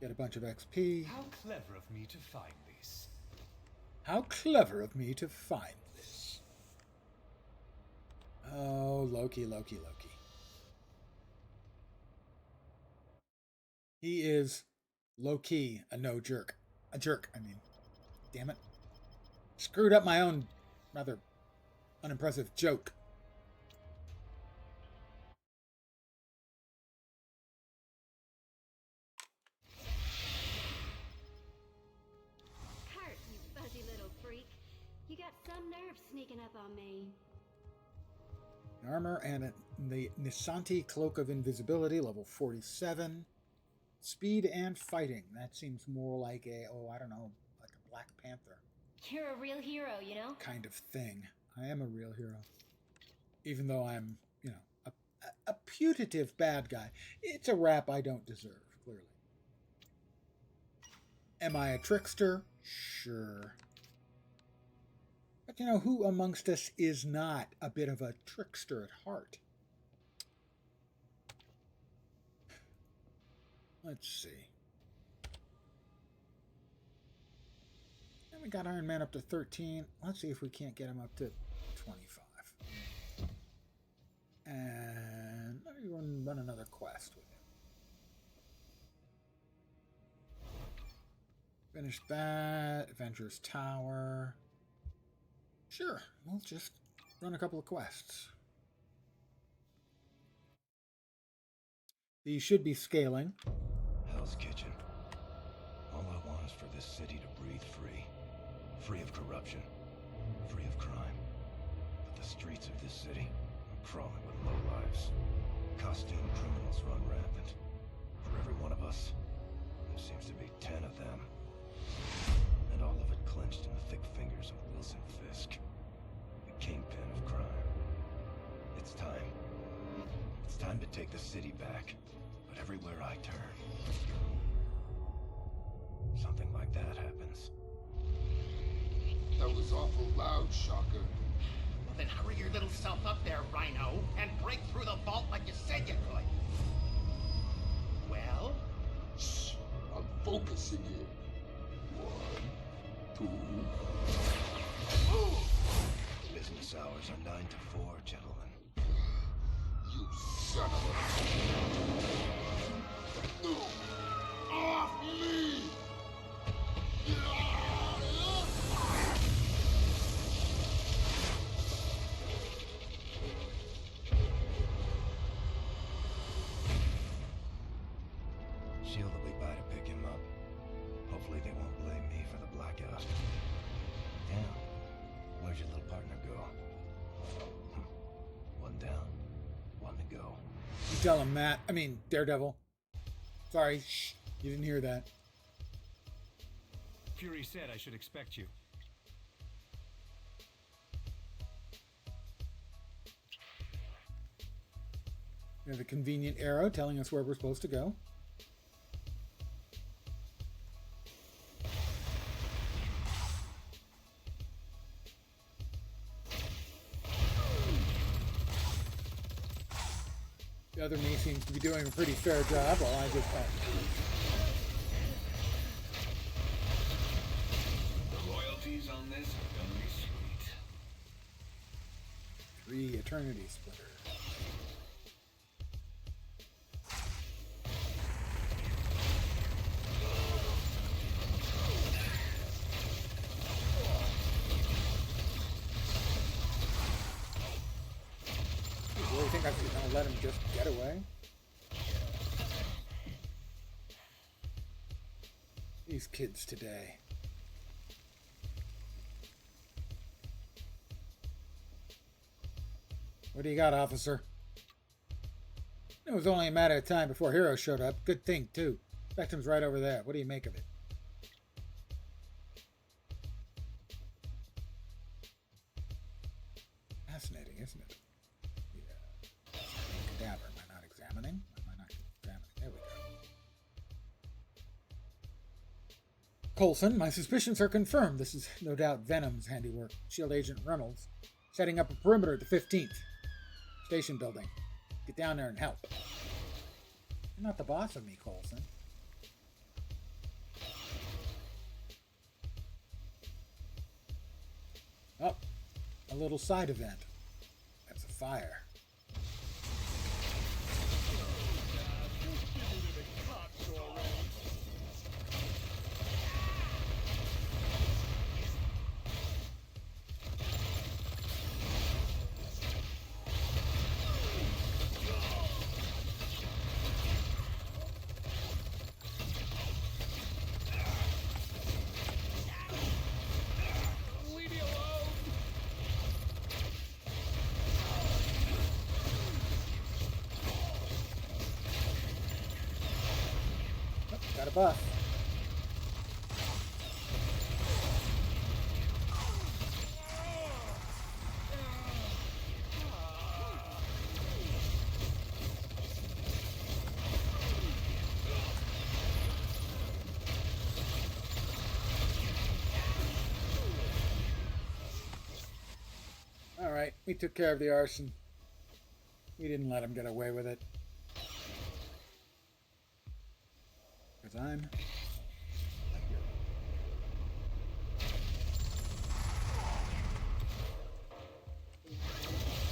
Get a bunch of XP. How clever of me to find this. How clever of me to find this. Oh, Loki, Loki, Loki. He is low-key a no-jerk. A jerk, I mean. Damn it. Screwed up my own rather unimpressive joke. Kurt, you fuzzy little freak. You got some nerve sneaking up on me. Armor and the Nisanti Cloak of Invisibility, level 47. Speed and fighting. That seems more like a, oh, I don't know, like a Black Panther. You're a real hero, you know? Kind of thing. I am a real hero. Even though I'm, you know, a putative bad guy. It's a rap I don't deserve, clearly. Am I a trickster? Sure. But you know, who amongst us is not a bit of a trickster at heart? Let's see. And we got Iron Man up to 13. Let's see if we can't get him up to 25. And let me run another quest with him. Finish that. Avengers Tower. Sure, we'll just run a couple of quests. These should be scaling. Hell's Kitchen. All I want is for this city to breathe free. Free of corruption. Free of crime. But the streets of this city are crawling with lowlives. Costume criminals run rampant. For every one of us, there seems to be 10 of them. And all of it clenched in the thick fingers of Wilson Fisk, the kingpin of crime. It's time. It's time to take the city back. But everywhere I turn, something like that happens. That was awful loud, Shocker. Well, then hurry your little self up there, Rhino, and break through the vault like you said you could. Well? Shh, I'm focusing here. 1, 2... Business hours are 9 to 4, gentlemen. You son of a... Off me! Shield will be by to pick him up. Hopefully they won't blame me for the blackout. Damn. Where'd your little partner go? One down, one to go. You tell him, Matt. I mean, Daredevil. Sorry, shh. You didn't hear that. Fury said I should expect you. We have a convenient arrow telling us where we're supposed to go. The other me seems to be doing a pretty fair job while I just... The royalties on this are gonna be sweet. 3 Eternity Splitters. You really think I'm gonna let him just get away? These kids today. What do you got, officer? It was only a matter of time before Hero showed up. Good thing, too. Spectrum's right over there. What do you make of it? Fascinating, isn't it? Yeah. Cadaver. Am I not examining? Am I not examining? There we go. Coulson, my suspicions are confirmed. This is no doubt Venom's handiwork. Shield Agent Reynolds setting up a perimeter at the 15th station building. Get down there and help. You're not the boss of me, Coulson. Oh, a little side event. That's a fire. Got a buff. Alright, we took care of the arson. We didn't let him get away with it. Because I'm...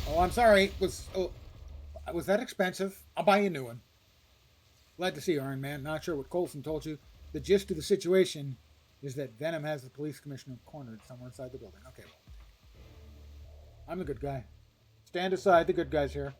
Oh, I'm sorry. Was that expensive? I'll buy you a new one. Glad to see you, Iron Man. Not sure what Coulson told you. The gist of the situation is that Venom has the police commissioner cornered somewhere inside the building. Okay, well, I'm the good guy. Stand aside, the good guy's here.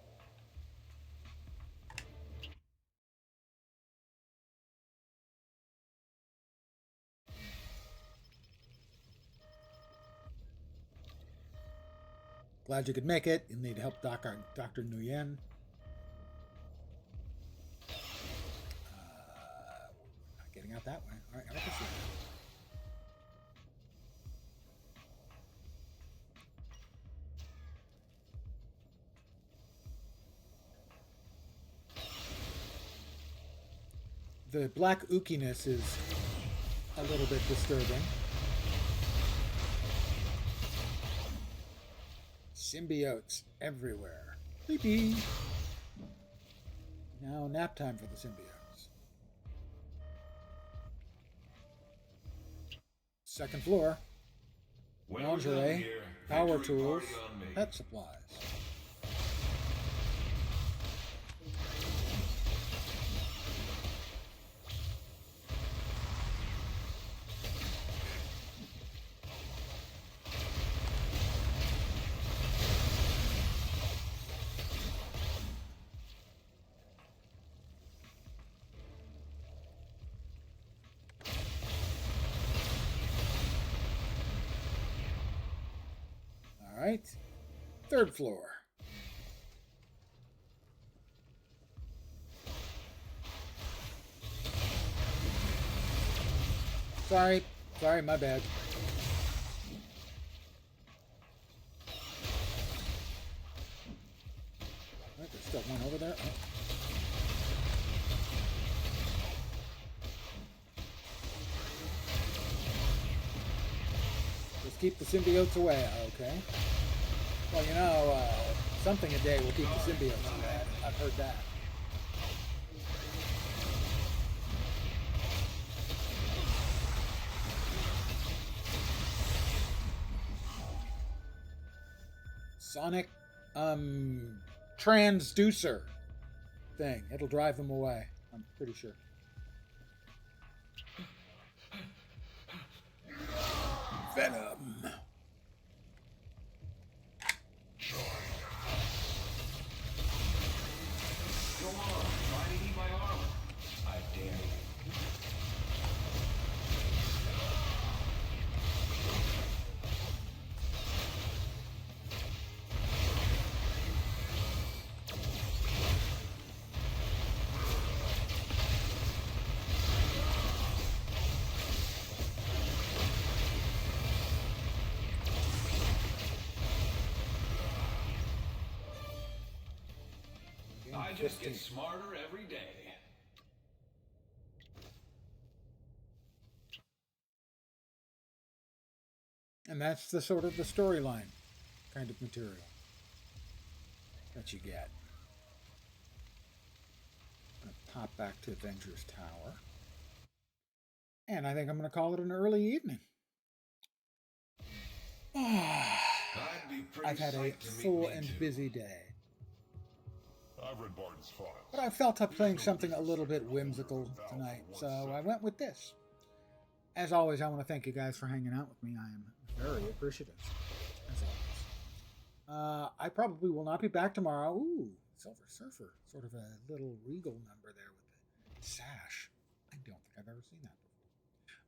Glad you could make it. You'll need help, Dr. Nguyen. Not getting out that way. All right, I can see that. The black ookiness is a little bit disturbing. Symbiotes everywhere. Sleepy. Now nap time for the symbiotes. Second floor. Lingerie, power tools, pet supplies. Right. Third floor. Sorry, my bad. Right, there's still one over there. Oh. Just keep the symbiotes away, okay? Well, you know, something a day will keep the symbiotes away. I've heard that. Sonic, transducer thing. It'll drive them away. I'm pretty sure. Venom. I just get smarter every day. And that's the sort of the storyline kind of material that you get. I'm going to pop back to Avengers Tower. And I think I'm going to call it an early evening. I've had a full and busy day. I've read Barton's files. But I felt up playing something a little bit whimsical tonight, so I went with this. As always, I want to thank you guys for hanging out with me. I am very appreciative, as always. I probably will not be back tomorrow. Ooh, Silver Surfer. Sort of a little regal number there with the sash. I don't think I've ever seen that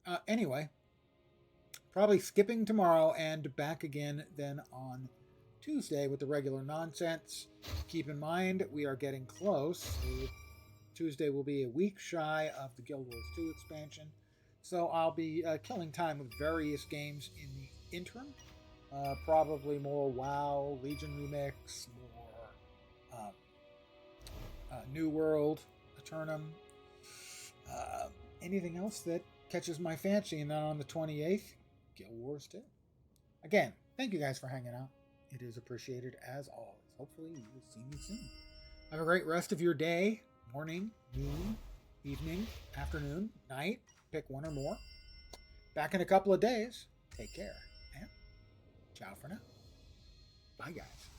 before. Anyway, probably skipping tomorrow and back again then on Tuesday with the regular nonsense. Keep in mind, we are getting close. Tuesday will be a week shy of the Guild Wars 2 expansion. So I'll be killing time with various games in the interim. Probably more WoW, Legion Remix, more New World, Eternum. Anything else that catches my fancy. And then on the 28th, Guild Wars 2. Again, thank you guys for hanging out. It is appreciated as always. Hopefully you will see me soon. Have a great rest of your day, morning, noon, evening, afternoon, night. Pick one or more. Back in a couple of days. Take care. And ciao for now. Bye, guys.